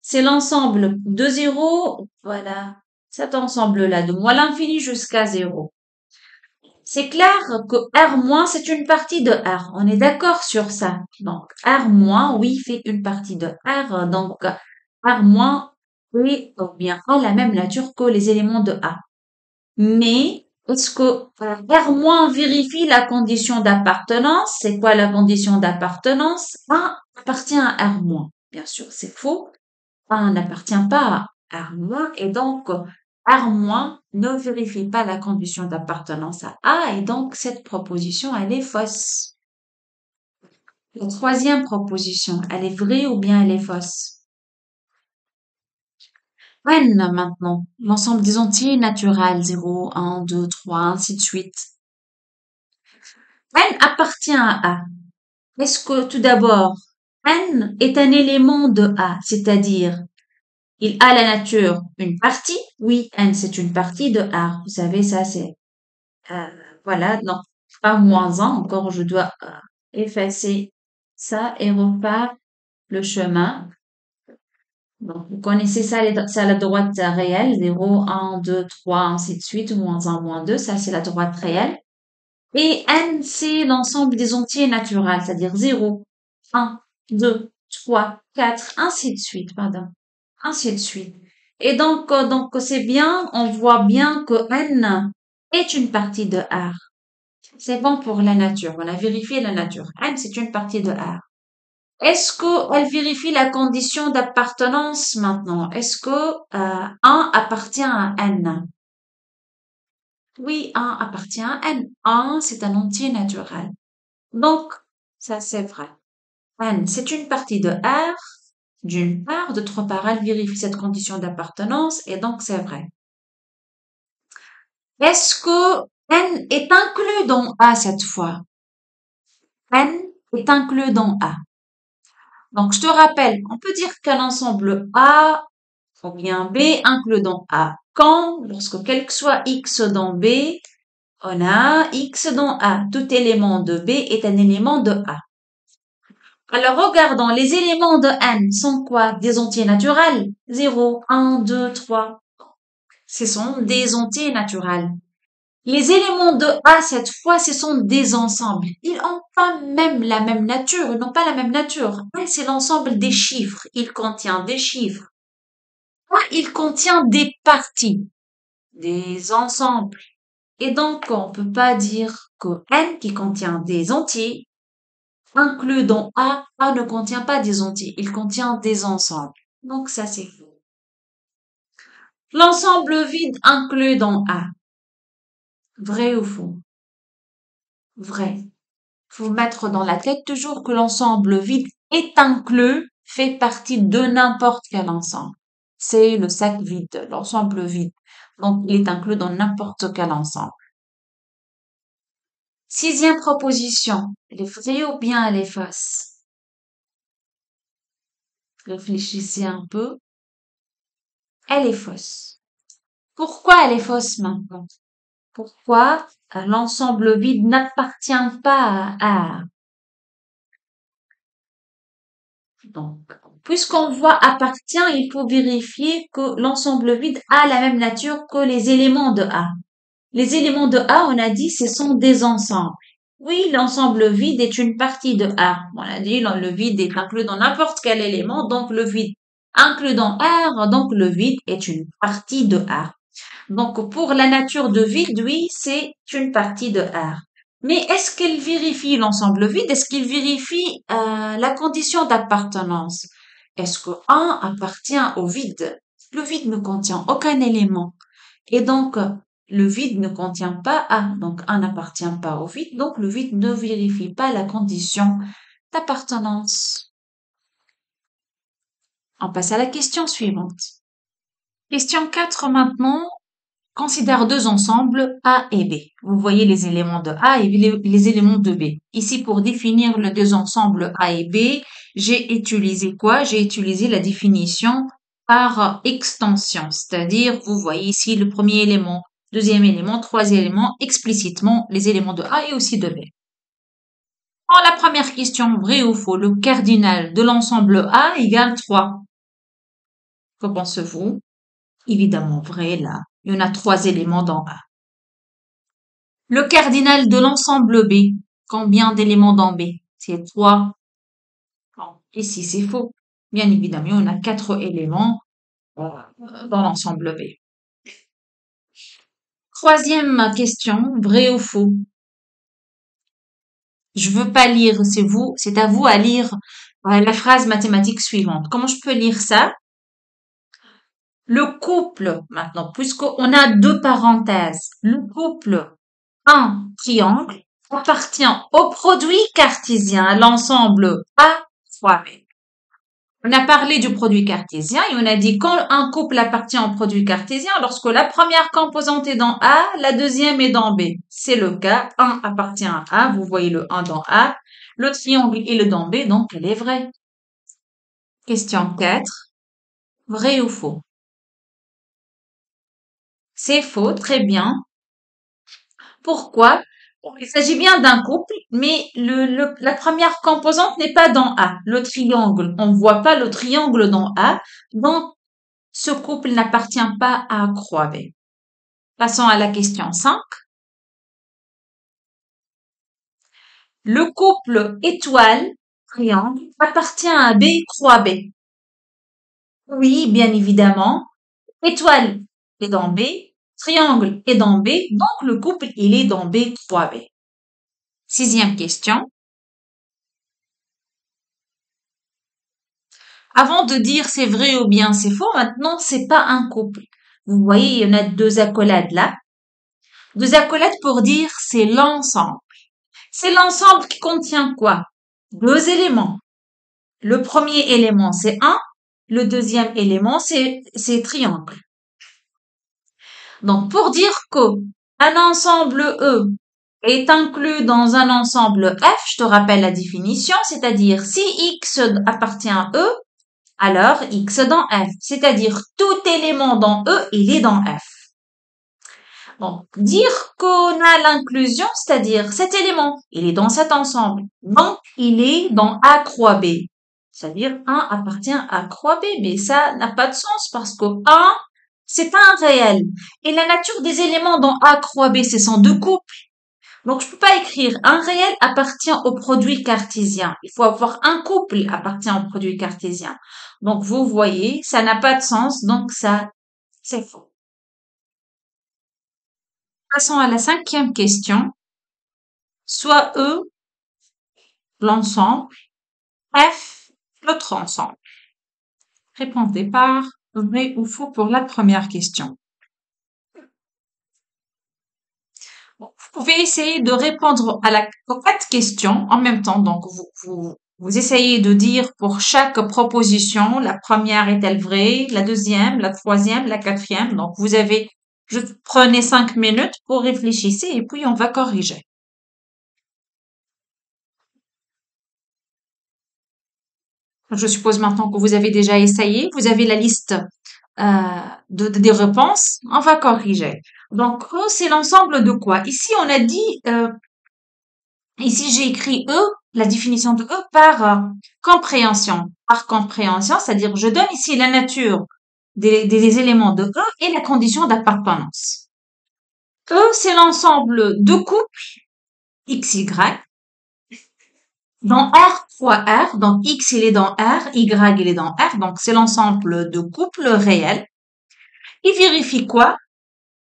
C'est l'ensemble de 0, voilà, cet ensemble-là, de moins l'infini jusqu'à 0. C'est clair que R- c'est une partie de R. On est d'accord sur ça. Donc, R-, oui, fait une partie de R. Donc, R- est bien a la même nature que les éléments de A. Mais est-ce que R- vérifie la condition d'appartenance? C'est quoi la condition d'appartenance? 1 appartient à R-. Bien sûr, c'est faux. 1 n'appartient pas à R- et donc R- ne vérifie pas la condition d'appartenance à A et donc cette proposition, elle est fausse. La troisième proposition, elle est vraie ou bien elle est fausse? N maintenant, l'ensemble des entiers naturels, 0, 1, 2, 3, ainsi de suite. N appartient à A. Est-ce que tout d'abord, N est un élément de A, c'est-à-dire il a la nature une partie? Oui, N c'est une partie de A. Vous savez, ça c'est euh, voilà, non, pas moins 1, encore je dois effacer ça et repart le chemin. Donc, vous connaissez ça, c'est la droite réelle, 0, 1, 2, 3, ainsi de suite, moins 1, moins 2, ça c'est la droite réelle. Et n, c'est l'ensemble des entiers naturels, c'est-à-dire 0, 1, 2, 3, 4, ainsi de suite, pardon, ainsi de suite. Et donc c'est bien, on voit bien que n est une partie de R. C'est bon pour la nature, on a vérifié la nature. N, c'est une partie de R. Est-ce qu'elle vérifie la condition d'appartenance maintenant? Est-ce que 1 appartient à N? Oui, 1 appartient à N. 1, c'est un entier naturel. Donc, ça c'est vrai. N, c'est une partie de R. D'une part, d'autre part, elle vérifie cette condition d'appartenance et donc c'est vrai. Est-ce que N est inclus dans A cette fois? N est inclus dans A. Donc, je te rappelle, on peut dire qu'un ensemble A ou bien B inclus dans A. Quand, lorsque quel que soit X dans B, on a X dans A. Tout élément de B est un élément de A. Alors, regardons, les éléments de N sont quoi? Des entiers naturels. 0, 1, 2, 3. Ce sont des entiers naturels. Les éléments de A, cette fois, ce sont des ensembles. Ils n'ont pas même la même nature. Ils n'ont pas la même nature. N, c'est l'ensemble des chiffres. Il contient des chiffres. A, il contient des parties, des ensembles. Et donc, on peut pas dire que N qui contient des entiers inclus dans A ne contient pas des entiers. Il contient des ensembles. Donc, ça, c'est faux. L'ensemble vide inclus dans A. Vrai ou faux? Vrai. Faut mettre dans la tête toujours que l'ensemble vide est inclus, fait partie de n'importe quel ensemble. C'est le sac vide, l'ensemble vide. Donc, il est inclus dans n'importe quel ensemble. Sixième proposition. Elle est vraie ou bien elle est fausse? Réfléchissez un peu. Elle est fausse. Pourquoi elle est fausse maintenant? Pourquoi l'ensemble vide n'appartient pas à A? Donc, puisqu'on voit appartient, il faut vérifier que l'ensemble vide a la même nature que les éléments de A. Les éléments de A, on a dit, ce sont des ensembles. Oui, l'ensemble vide est une partie de A. On a dit, le vide est inclus dans n'importe quel élément, donc le vide inclus dans R, donc le vide est une partie de A. Donc, pour la nature de vide, oui, c'est une partie de R. Mais est-ce qu'il vérifie l'ensemble vide? Est-ce qu'il vérifie la condition d'appartenance? Est-ce que 1 appartient au vide? Le vide ne contient aucun élément. Et donc, le vide ne contient pas A. Donc, 1 n'appartient pas au vide. Donc, le vide ne vérifie pas la condition d'appartenance. On passe à la question suivante. Question 4 maintenant. Considère deux ensembles A et B. Vous voyez les éléments de A et les éléments de B. Ici, pour définir les deux ensembles A et B, j'ai utilisé quoi? J'ai utilisé la définition par extension. C'est-à-dire, vous voyez ici le premier élément, deuxième élément, troisième élément, explicitement les éléments de A et aussi de B. En la première question, vrai ou faux, le cardinal de l'ensemble A égale 3. Que pensez-vous? Évidemment vrai, là. Il y en a 3 éléments dans A. Le cardinal de l'ensemble B. Combien d'éléments dans B? C'est 3. Bon, ici, c'est faux. Bien évidemment, on a 4 éléments dans l'ensemble B. Troisième question, vrai ou faux? Je veux pas lire, c'est vous, c'est à vous à lire la phrase mathématique suivante. Comment je peux lire ça? Le couple, maintenant, puisqu'on a deux parenthèses, le couple un triangle appartient au produit cartésien, à l'ensemble A fois B. On a parlé du produit cartésien et on a dit quand un couple appartient au produit cartésien, lorsque la première composante est dans A, la deuxième est dans B. C'est le cas, 1 appartient à A, vous voyez le 1 dans A, le triangle est le dans B, donc elle est vraie. Question 4. Vrai ou faux? C'est faux, très bien. Pourquoi? Bon, il s'agit bien d'un couple, mais la première composante n'est pas dans A, le triangle. On ne voit pas le triangle dans A, donc ce couple n'appartient pas à croix B. Passons à la question 5. Le couple étoile, triangle, appartient à B, croix B. Oui, bien évidemment. Étoile est dans B, triangle est dans B, donc le couple, il est dans B, croix B. Sixième question. Avant de dire c'est vrai ou bien c'est faux, maintenant c'est pas un couple. Vous voyez, il y en a deux accolades là. Deux accolades pour dire c'est l'ensemble. C'est l'ensemble qui contient quoi? Deux éléments. Le premier élément c'est 1, le deuxième élément c'est triangle. Donc pour dire que un ensemble E est inclus dans un ensemble F, je te rappelle la définition, c'est-à-dire si X appartient à E, alors X dans F, c'est-à-dire tout élément dans E, il est dans F. Donc, dire qu'on a l'inclusion, c'est-à-dire cet élément, il est dans cet ensemble. Donc, il est dans A croix B. C'est-à-dire 1 appartient à croix B, mais ça n'a pas de sens parce que 1, c'est un réel. Et la nature des éléments dans A croix B, ce sont deux couples. Donc, je peux pas écrire un réel appartient au produit cartésien. Il faut avoir un couple appartient au produit cartésien. Donc, vous voyez, ça n'a pas de sens, donc ça, c'est faux. Passons à la cinquième question. Soit E, l'ensemble, F, l'autre ensemble. Répondez par Vrai ou faux pour la première question? Bon, vous pouvez essayer de répondre aux 4 questions en même temps. Donc, vous essayez de dire pour chaque proposition, la première est-elle vraie, la deuxième, la troisième, la quatrième. Donc, prenez 5 minutes pour réfléchir et puis on va corriger. Je suppose maintenant que vous avez déjà essayé, vous avez la liste des réponses, on va corriger. Donc, E, c'est l'ensemble de quoi? Ici, on a dit, ici j'ai écrit E, la définition de E par compréhension. Par compréhension, c'est-à-dire je donne ici la nature des éléments de E et la condition d'appartenance. E, c'est l'ensemble de couples XY dans R fois R, donc X il est dans R, Y il est dans R, donc c'est l'ensemble de couples réels. Il vérifie quoi?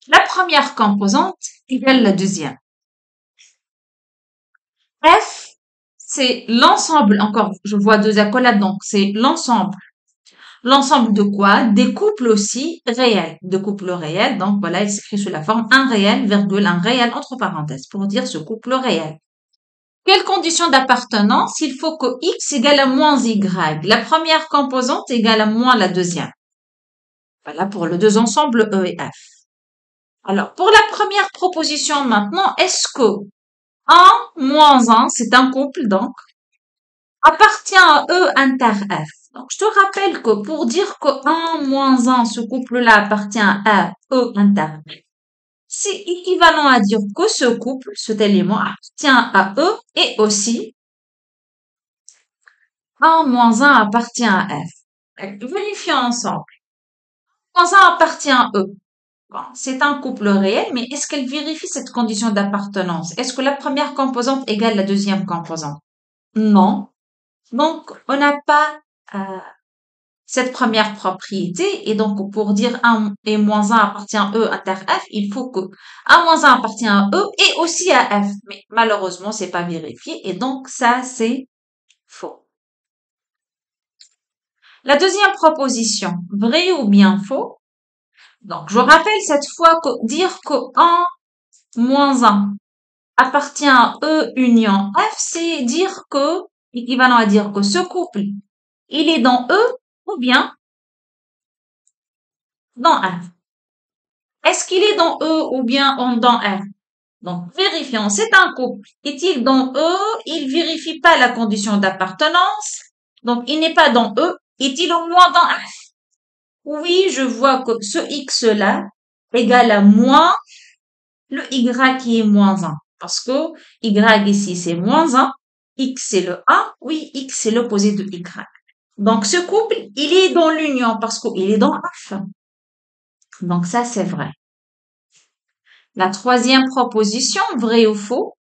La première composante égale la deuxième. F, c'est l'ensemble, encore, je vois 2 accolades, donc c'est l'ensemble. L'ensemble de quoi? Des couples aussi réels. De couples réels, donc voilà, il s'écrit sous la forme un réel, virgule, un réel, entre parenthèses, pour dire ce couple réel. Quelle condition d'appartenance? Il faut que X égale à moins Y. La première composante égale à moins la deuxième. Voilà pour les deux ensembles E et F. Alors, pour la première proposition maintenant, est-ce que 1 moins 1, c'est un couple donc, appartient à E inter F? Donc, je te rappelle que pour dire que 1 moins 1, ce couple-là appartient à E inter F, c'est équivalent à dire que ce couple, cet élément, appartient à E et aussi 1 moins 1 appartient à F. Vérifions ensemble. 1 moins 1 appartient à E. Bon, c'est un couple réel, mais est-ce qu'elle vérifie cette condition d'appartenance? Est-ce que la première composante égale la deuxième composante? Non. Donc, on n'a pas cette première propriété. Et donc, pour dire 1 et moins 1 appartient à E inter F, il faut que 1 moins 1 appartient à E et aussi à F. Mais malheureusement, c'est pas vérifié. Et donc, ça, c'est faux. La deuxième proposition, vrai ou bien faux? Donc, je rappelle cette fois que dire que 1 moins 1 appartient à E union F, c'est dire que, équivalent à dire que ce couple, il est dans E ou bien dans F. Est-ce qu'il est dans E ou bien dans F? Donc, vérifions, c'est un couple. Est-il dans E? Il vérifie pas la condition d'appartenance. Donc, il n'est pas dans E. Est-il au moins dans F? Oui, je vois que ce X-là égale à moins le Y qui est moins 1. Parce que Y ici, c'est moins 1. X, c'est le 1. Oui, X, c'est l'opposé de Y. Donc, ce couple, il est dans l'union parce qu'il est dans F. Donc, ça, c'est vrai. La troisième proposition, vrai ou faux?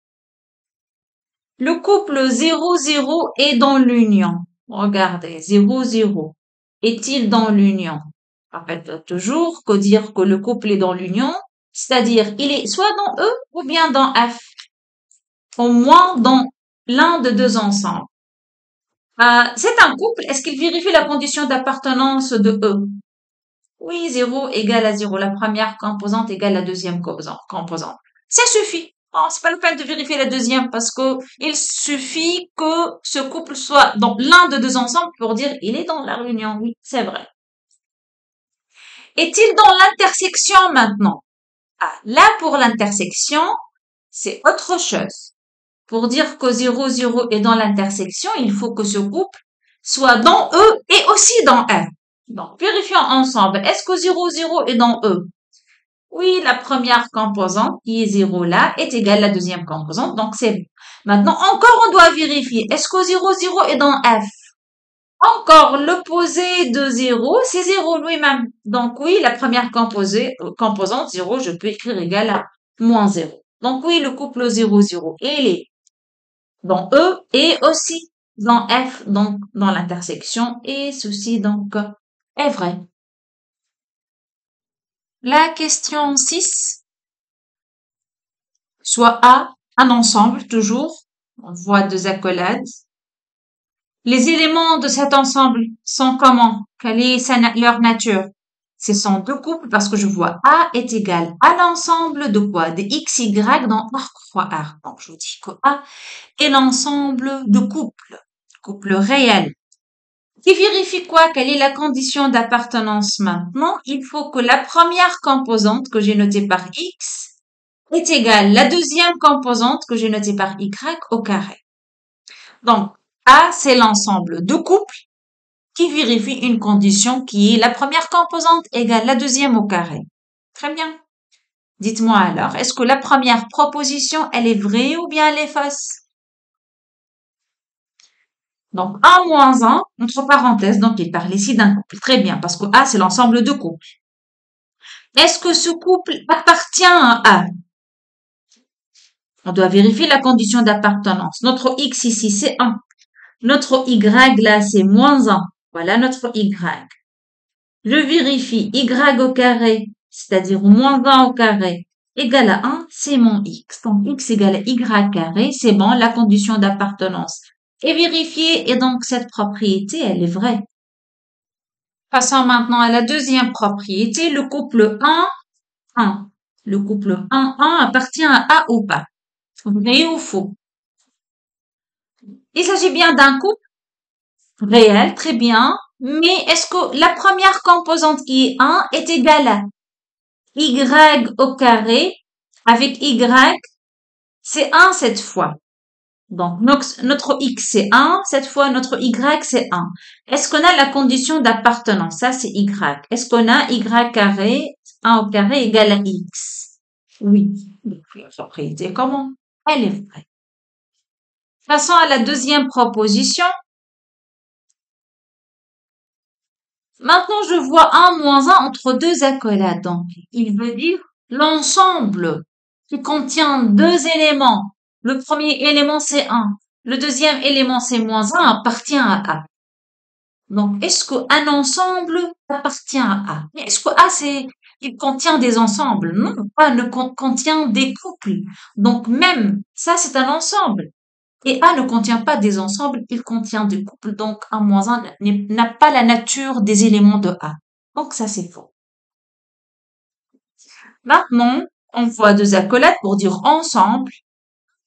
Le couple 0,0 est dans l'union. Regardez, 0,0. Est-il dans l'union? En fait, toujours que dire que le couple est dans l'union, c'est-à-dire il est soit dans E ou bien dans F. Au moins dans l'un de deux ensembles. C'est un couple. Est-ce qu'il vérifie la condition d'appartenance de E? Oui, 0 égale à 0. La première composante égale la deuxième composante. Ça suffit. Bon, c'est pas la peine de vérifier la deuxième parce que il suffit que ce couple soit dans l'un de deux ensembles pour dire il est dans la réunion. Oui, c'est vrai. Est-il dans l'intersection maintenant? Là, pour l'intersection, c'est autre chose. Pour dire que 0, 0 est dans l'intersection, il faut que ce couple soit dans E et aussi dans F. Donc, vérifions ensemble. Est-ce que 0, 0 est dans E? Oui, la première composante, qui est 0 là, est égale à la deuxième composante. Donc, c'est bon. Maintenant, encore, on doit vérifier. Est-ce que 0, 0 est dans F? Encore, l'opposé de 0, c'est 0 lui-même. Donc, oui, la première composante, 0, je peux écrire égal à moins 0. Donc, oui, le couple 0, 0, il est dans E et aussi dans F, donc dans l'intersection, et ceci donc est vrai. La question 6, soit A, un ensemble toujours, on voit 2 accolades. Les éléments de cet ensemble sont comment? Quelle est leur nature? Ce sont deux couples parce que je vois A est égal à l'ensemble de quoi? De X, Y dans R fois R. Donc, je vous dis que A est l'ensemble de couples réels. Qui vérifie quoi? Quelle est la condition d'appartenance maintenant? Il faut que la première composante que j'ai notée par X est égale à la deuxième composante que j'ai notée par Y au carré. Donc, A, c'est l'ensemble de couples qui vérifie une condition qui est la première composante égale la deuxième au carré. Très bien. Dites-moi alors, est-ce que la première proposition, elle est vraie ou bien elle est fausse? Donc, A moins 1, entre parenthèses, donc il parle ici d'un couple. Très bien, parce que A, c'est l'ensemble de couples. Est-ce que ce couple appartient à A? On doit vérifier la condition d'appartenance. Notre X ici, c'est 1. Notre Y là, c'est moins 1. Voilà notre Y. Je vérifie Y au carré, c'est-à-dire moins 1 au carré, égale à 1, c'est mon X. Donc, X égale à Y carré, c'est bon, la condition d'appartenance est vérifiée et donc cette propriété, elle est vraie. Passons maintenant à la deuxième propriété, le couple 1, 1. Le couple 1, 1 appartient à A ou pas? Vrai ou faux? Il s'agit bien d'un couple réel, très bien. Mais est-ce que la première composante qui est 1 est égale à Y au carré avec Y, c'est 1 cette fois. Donc, notre X, c'est 1. Cette fois, notre Y, c'est 1. Est-ce qu'on a la condition d'appartenance? Ça, c'est Y. Est-ce qu'on a Y carré, 1 au carré égale à X? Oui. Donc, la propriété, comment? Elle est vraie. Passons à la deuxième proposition. Maintenant, je vois 1 moins 1 entre deux accolades. Donc, il veut dire l'ensemble qui contient deux éléments. Le premier élément, c'est 1. Le deuxième élément, c'est moins 1, appartient à A. Donc, est-ce qu'un ensemble appartient à A? Est-ce que A, il contient des ensembles? Non, A ne contient des couples. Donc, même ça, c'est un ensemble. Et A ne contient pas des ensembles, il contient des couples, donc A moins 1 n'a pas la nature des éléments de A. Donc ça, c'est faux. Maintenant, on voit deux accolades pour dire ensemble,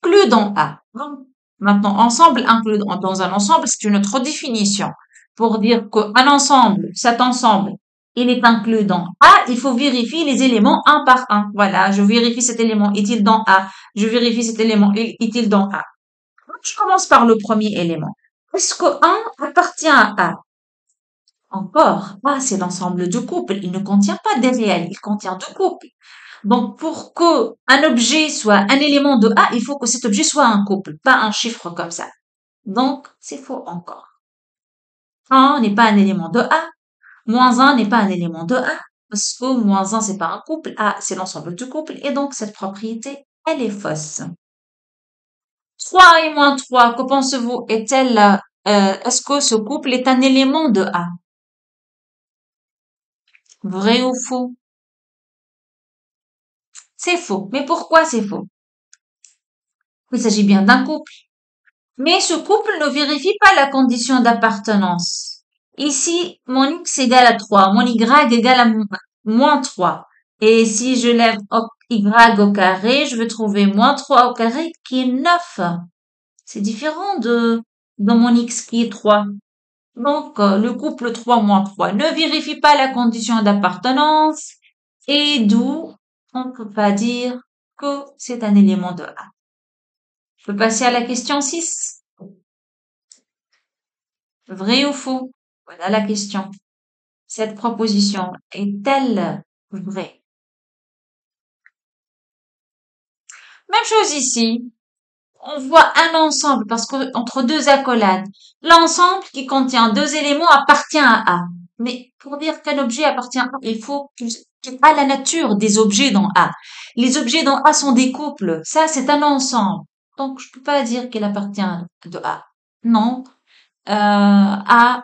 inclus dans A. Maintenant, ensemble, inclus dans un ensemble, c'est une autre définition. Pour dire qu'un ensemble, cet ensemble, il est inclus dans A, il faut vérifier les éléments un par un. Voilà, je vérifie cet élément, est-il dans A? Je vérifie cet élément, est-il dans A? Je commence par le premier élément. Est-ce que 1 appartient à A? Encore, A, c'est l'ensemble de couples. Il ne contient pas des réels, il contient deux couples. Donc, pour que un objet soit un élément de A, il faut que cet objet soit un couple, pas un chiffre comme ça. Donc, c'est faux encore. 1 n'est pas un élément de A. Moins 1 n'est pas un élément de A. Parce que moins 1, c'est pas un couple. A, c'est l'ensemble de couples. Et donc, cette propriété, elle est fausse. 3 et moins 3, que pensez-vous? Est-ce que ce couple est un élément de A? Vrai ou faux? C'est faux. Mais pourquoi c'est faux? Il s'agit bien d'un couple. Mais ce couple ne vérifie pas la condition d'appartenance. Ici, mon X égale à 3, mon Y égale à moins 3. Et si je lève Y au carré, je vais trouver moins 3 au carré qui est 9. C'est différent de mon X qui est 3. Donc, le couple 3 moins 3 ne vérifie pas la condition d'appartenance et d'où on ne peut pas dire que c'est un élément de A. Je peux passer à la question 6. Vrai ou faux? Voilà la question. Cette proposition est-elle vraie? Même chose ici. On voit un ensemble parce que entre deux accolades, l'ensemble qui contient deux éléments appartient à A. Mais pour dire qu'un objet appartient à A, il faut qu'il a la nature des objets dans A. Les objets dans A sont des couples. Ça, c'est un ensemble. Donc, je peux pas dire qu'il appartient de A. Non. A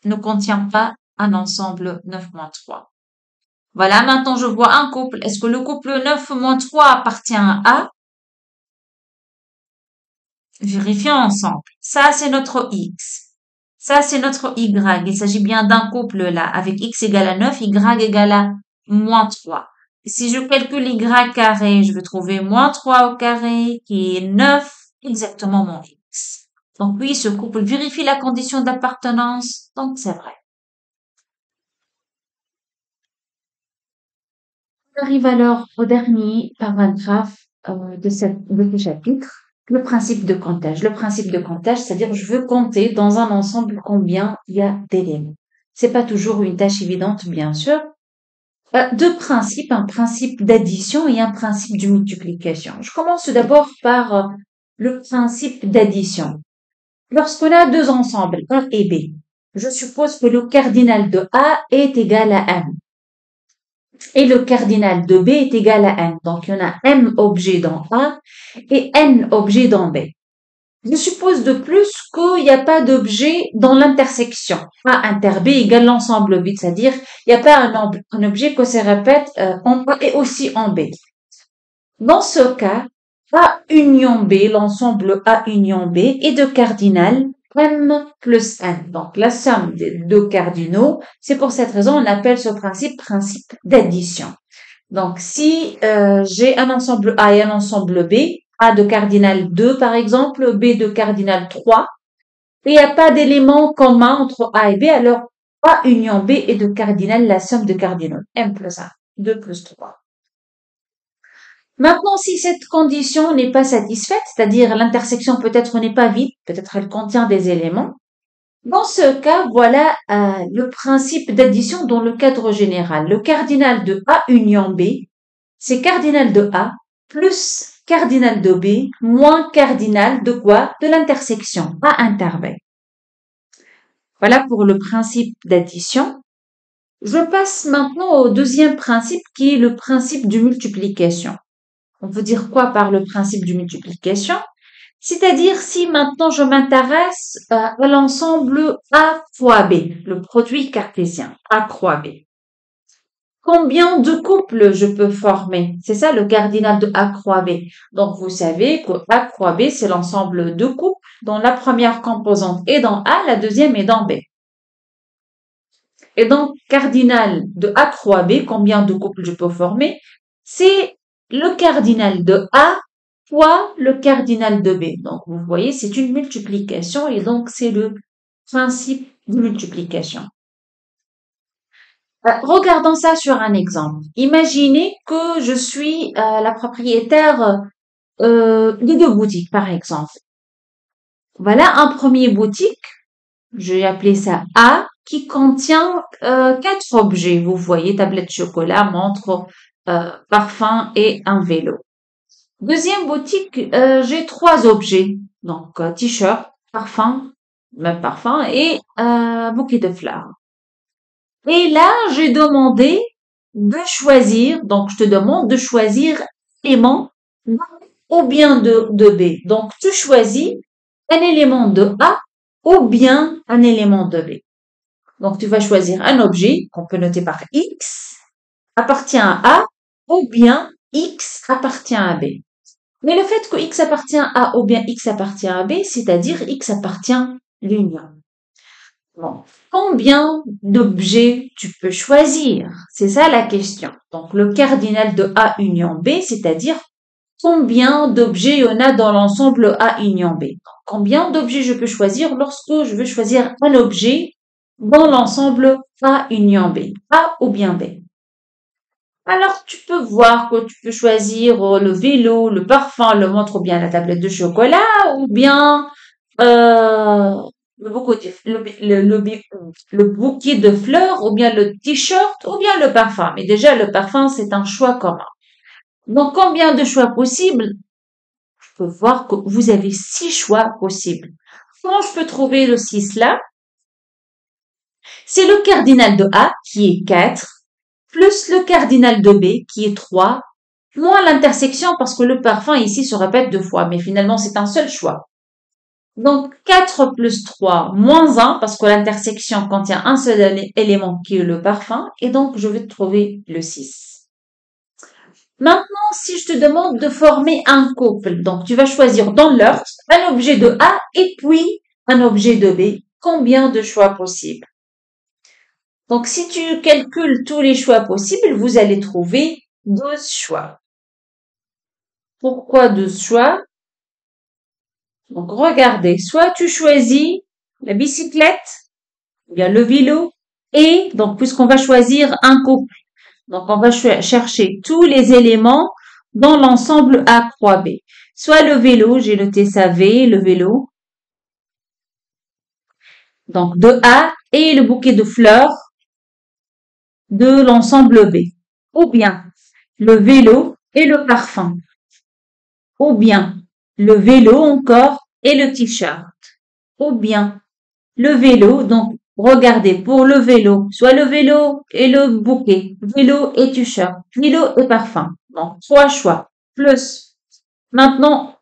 ne contient pas un ensemble 9 moins 3. Voilà, maintenant je vois un couple. Est-ce que le couple 9 moins 3 appartient à A? Vérifions ensemble. Ça, c'est notre X. Ça, c'est notre Y. Il s'agit bien d'un couple là, avec X égale à 9, Y égale à moins 3. Si je calcule Y carré, je vais trouver moins 3 au carré, qui est 9, exactement mon X. Donc oui, ce couple vérifie la condition d'appartenance, donc c'est vrai. On arrive alors au dernier paragraphe de ce chapitre, le principe de comptage. Le principe de comptage, c'est-à-dire je veux compter dans un ensemble combien il y a d'éléments. C'est pas toujours une tâche évidente, bien sûr. Deux principes, un principe d'addition et un principe de multiplication. Je commence tout d'abord par le principe d'addition. Lorsqu'on a deux ensembles, A et B, je suppose que le cardinal de A est égal à M. Et le cardinal de B est égal à N. Donc, il y en a M objets dans A et N objets dans B. Je suppose de plus qu'il n'y a pas d'objet dans l'intersection. A inter B égale l'ensemble B, c'est-à-dire il n'y a pas un objet que se répète en A et aussi en B. Dans ce cas, A union B, l'ensemble A union B est de cardinal M plus N. Donc, la somme des deux cardinaux, c'est pour cette raison on appelle ce principe d'addition. Donc, si j'ai un ensemble A et un ensemble B, A de cardinal 2 par exemple, B de cardinal 3, et il n'y a pas d'élément commun entre A et B, alors A union B est de cardinal la somme de cardinaux, M plus 1, 2 plus 3. Maintenant, si cette condition n'est pas satisfaite, c'est-à-dire l'intersection peut-être n'est pas vide, peut-être elle contient des éléments, dans ce cas, voilà le principe d'addition dans le cadre général. Le cardinal de A union B, c'est cardinal de A plus cardinal de B moins cardinal de quoi? De l'intersection A inter B. Voilà pour le principe d'addition. Je passe maintenant au deuxième principe qui est le principe de multiplication. On veut dire quoi par le principe de multiplication? C'est-à-dire si maintenant je m'intéresse à l'ensemble A fois B, le produit cartésien, A croix B. Combien de couples je peux former? C'est ça le cardinal de A croix B. Donc vous savez que A croix B, c'est l'ensemble de couples dont la première composante est dans A, la deuxième est dans B. Et donc, cardinal de A croix B, combien de couples je peux former? C'est le cardinal de A fois le cardinal de B. Donc, vous voyez, c'est une multiplication et donc c'est le principe de multiplication. Regardons ça sur un exemple. Imaginez que je suis la propriétaire de deux boutiques, par exemple. Voilà un premier boutique, je vais appeler ça A, qui contient 4 objets. Vous voyez, tablette chocolat, montre, parfum et un vélo. Deuxième boutique, j'ai 3 objets. Donc, t-shirt, parfum, même parfum et bouquet de fleurs. Et là, j'ai demandé de choisir, donc je te demande de choisir élément ou bien de B. Donc, tu choisis un élément de A ou bien un élément de B. Donc, tu vas choisir un objet qu'on peut noter par X appartient à A ou bien X appartient à B. Mais le fait que X appartient à A ou bien X appartient à B, c'est-à-dire X appartient à l'union. Bon. Combien d'objets tu peux choisir? C'est ça la question. Donc, le cardinal de A union B, c'est-à-dire combien d'objets il y en a dans l'ensemble A union B. Donc, combien d'objets je peux choisir lorsque je veux choisir un objet dans l'ensemble A union B, A ou bien B. Alors, tu peux voir que tu peux choisir le vélo, le parfum, le montre ou bien la tablette de chocolat ou bien le bouquet de fleurs ou bien le t-shirt ou bien le parfum. Mais déjà, le parfum, c'est un choix commun. Donc, combien de choix possibles? Je peux voir que vous avez 6 choix possibles. Comment je peux trouver le 6 là? C'est le cardinal de A qui est 4, plus le cardinal de B qui est 3, moins l'intersection parce que le parfum ici se répète 2 fois, mais finalement c'est un seul choix. Donc 4 plus 3 moins 1 parce que l'intersection contient un seul élément qui est le parfum et donc je vais trouver le 6. Maintenant, si je te demande de former un couple, donc tu vas choisir dans l'ordre un objet de A et puis un objet de B. combien de choix possibles. Donc, si tu calcules tous les choix possibles, vous allez trouver 12 choix. Pourquoi 12 choix? Donc, regardez, soit tu choisis la bicyclette, ou bien le vélo, et donc, puisqu'on va choisir un couple, donc on va chercher tous les éléments dans l'ensemble A croix B. Soit le vélo, j'ai noté SAV, le vélo, donc de A, et le bouquet de fleurs de l'ensemble B. Ou bien le vélo et le parfum. Ou bien le vélo encore et le t-shirt. Ou bien le vélo, donc regardez pour le vélo, soit le vélo et le bouquet, vélo et t-shirt, vélo et parfum. Donc 3 choix. Plus maintenant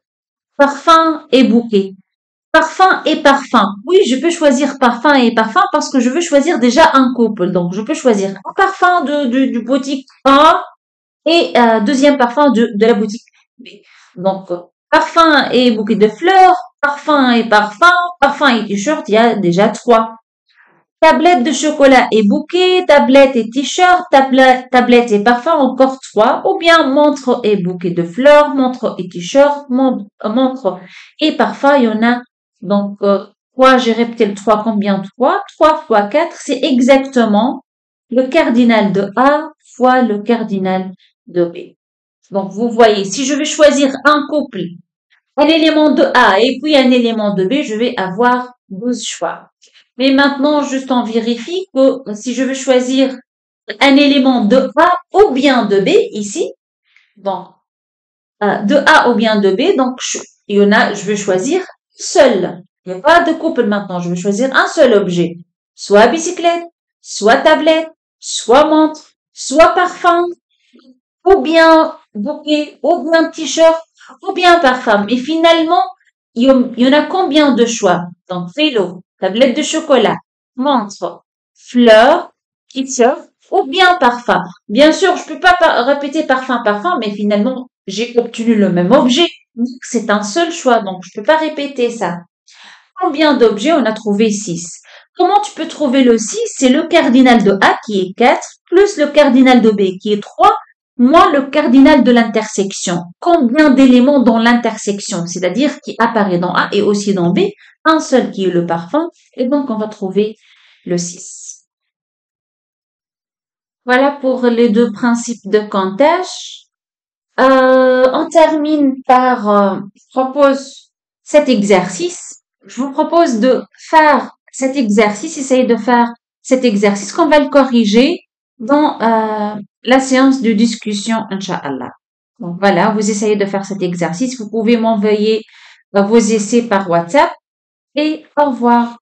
parfum et bouquet. Parfum et parfum. Oui, je peux choisir parfum et parfum parce que je veux choisir déjà un couple. Donc, je peux choisir un parfum du boutique A et deuxième parfum de la boutique B. Donc, parfum et bouquet de fleurs, parfum et parfum, parfum et t-shirt, il y a déjà 3. Tablette de chocolat et bouquet, tablette et t-shirt, tablette et parfum, encore 3. Ou bien montre et bouquet de fleurs, montre et t-shirt, montre et parfum, il y en a. Donc, 3, j'ai répété le 3, combien 3? 3 fois 4, c'est exactement le cardinal de A fois le cardinal de B. Donc, vous voyez, si je vais choisir un couple, un élément de A et puis un élément de B, je vais avoir 12 choix. Mais maintenant, juste on vérifie que si je veux choisir un élément de A ou bien de B ici, bon, de A ou bien de B, donc il y en a, je veux choisir seul. Il n'y a pas de couple maintenant, je veux choisir un seul objet. Soit bicyclette, soit tablette, soit montre, soit parfum, ou bien bouquet, ou bien t-shirt, ou bien parfum. Et finalement, il y en a combien de choix? Donc, vélo, tablette de chocolat, montre, fleurs, t-shirt, ou bien parfum. Bien sûr, je peux pas répéter parfum, parfum, mais finalement, j'ai obtenu le même objet. Donc, c'est un seul choix, donc je peux pas répéter ça. Combien d'objets? On a trouvé 6. Comment tu peux trouver le 6? C'est le cardinal de A qui est 4, plus le cardinal de B qui est 3, moins le cardinal de l'intersection. Combien d'éléments dans l'intersection? C'est-à-dire qui apparaît dans A et aussi dans B. Un seul qui est le parfum. Et donc, on va trouver le 6. Voilà pour les deux principes de comptage. On termine par, je propose cet exercice. Je vous propose de faire cet exercice, essayez de faire cet exercice qu'on va le corriger dans la séance de discussion, Inch'Allah. Donc voilà, vous essayez de faire cet exercice. Vous pouvez m'envoyer vos essais par WhatsApp et au revoir.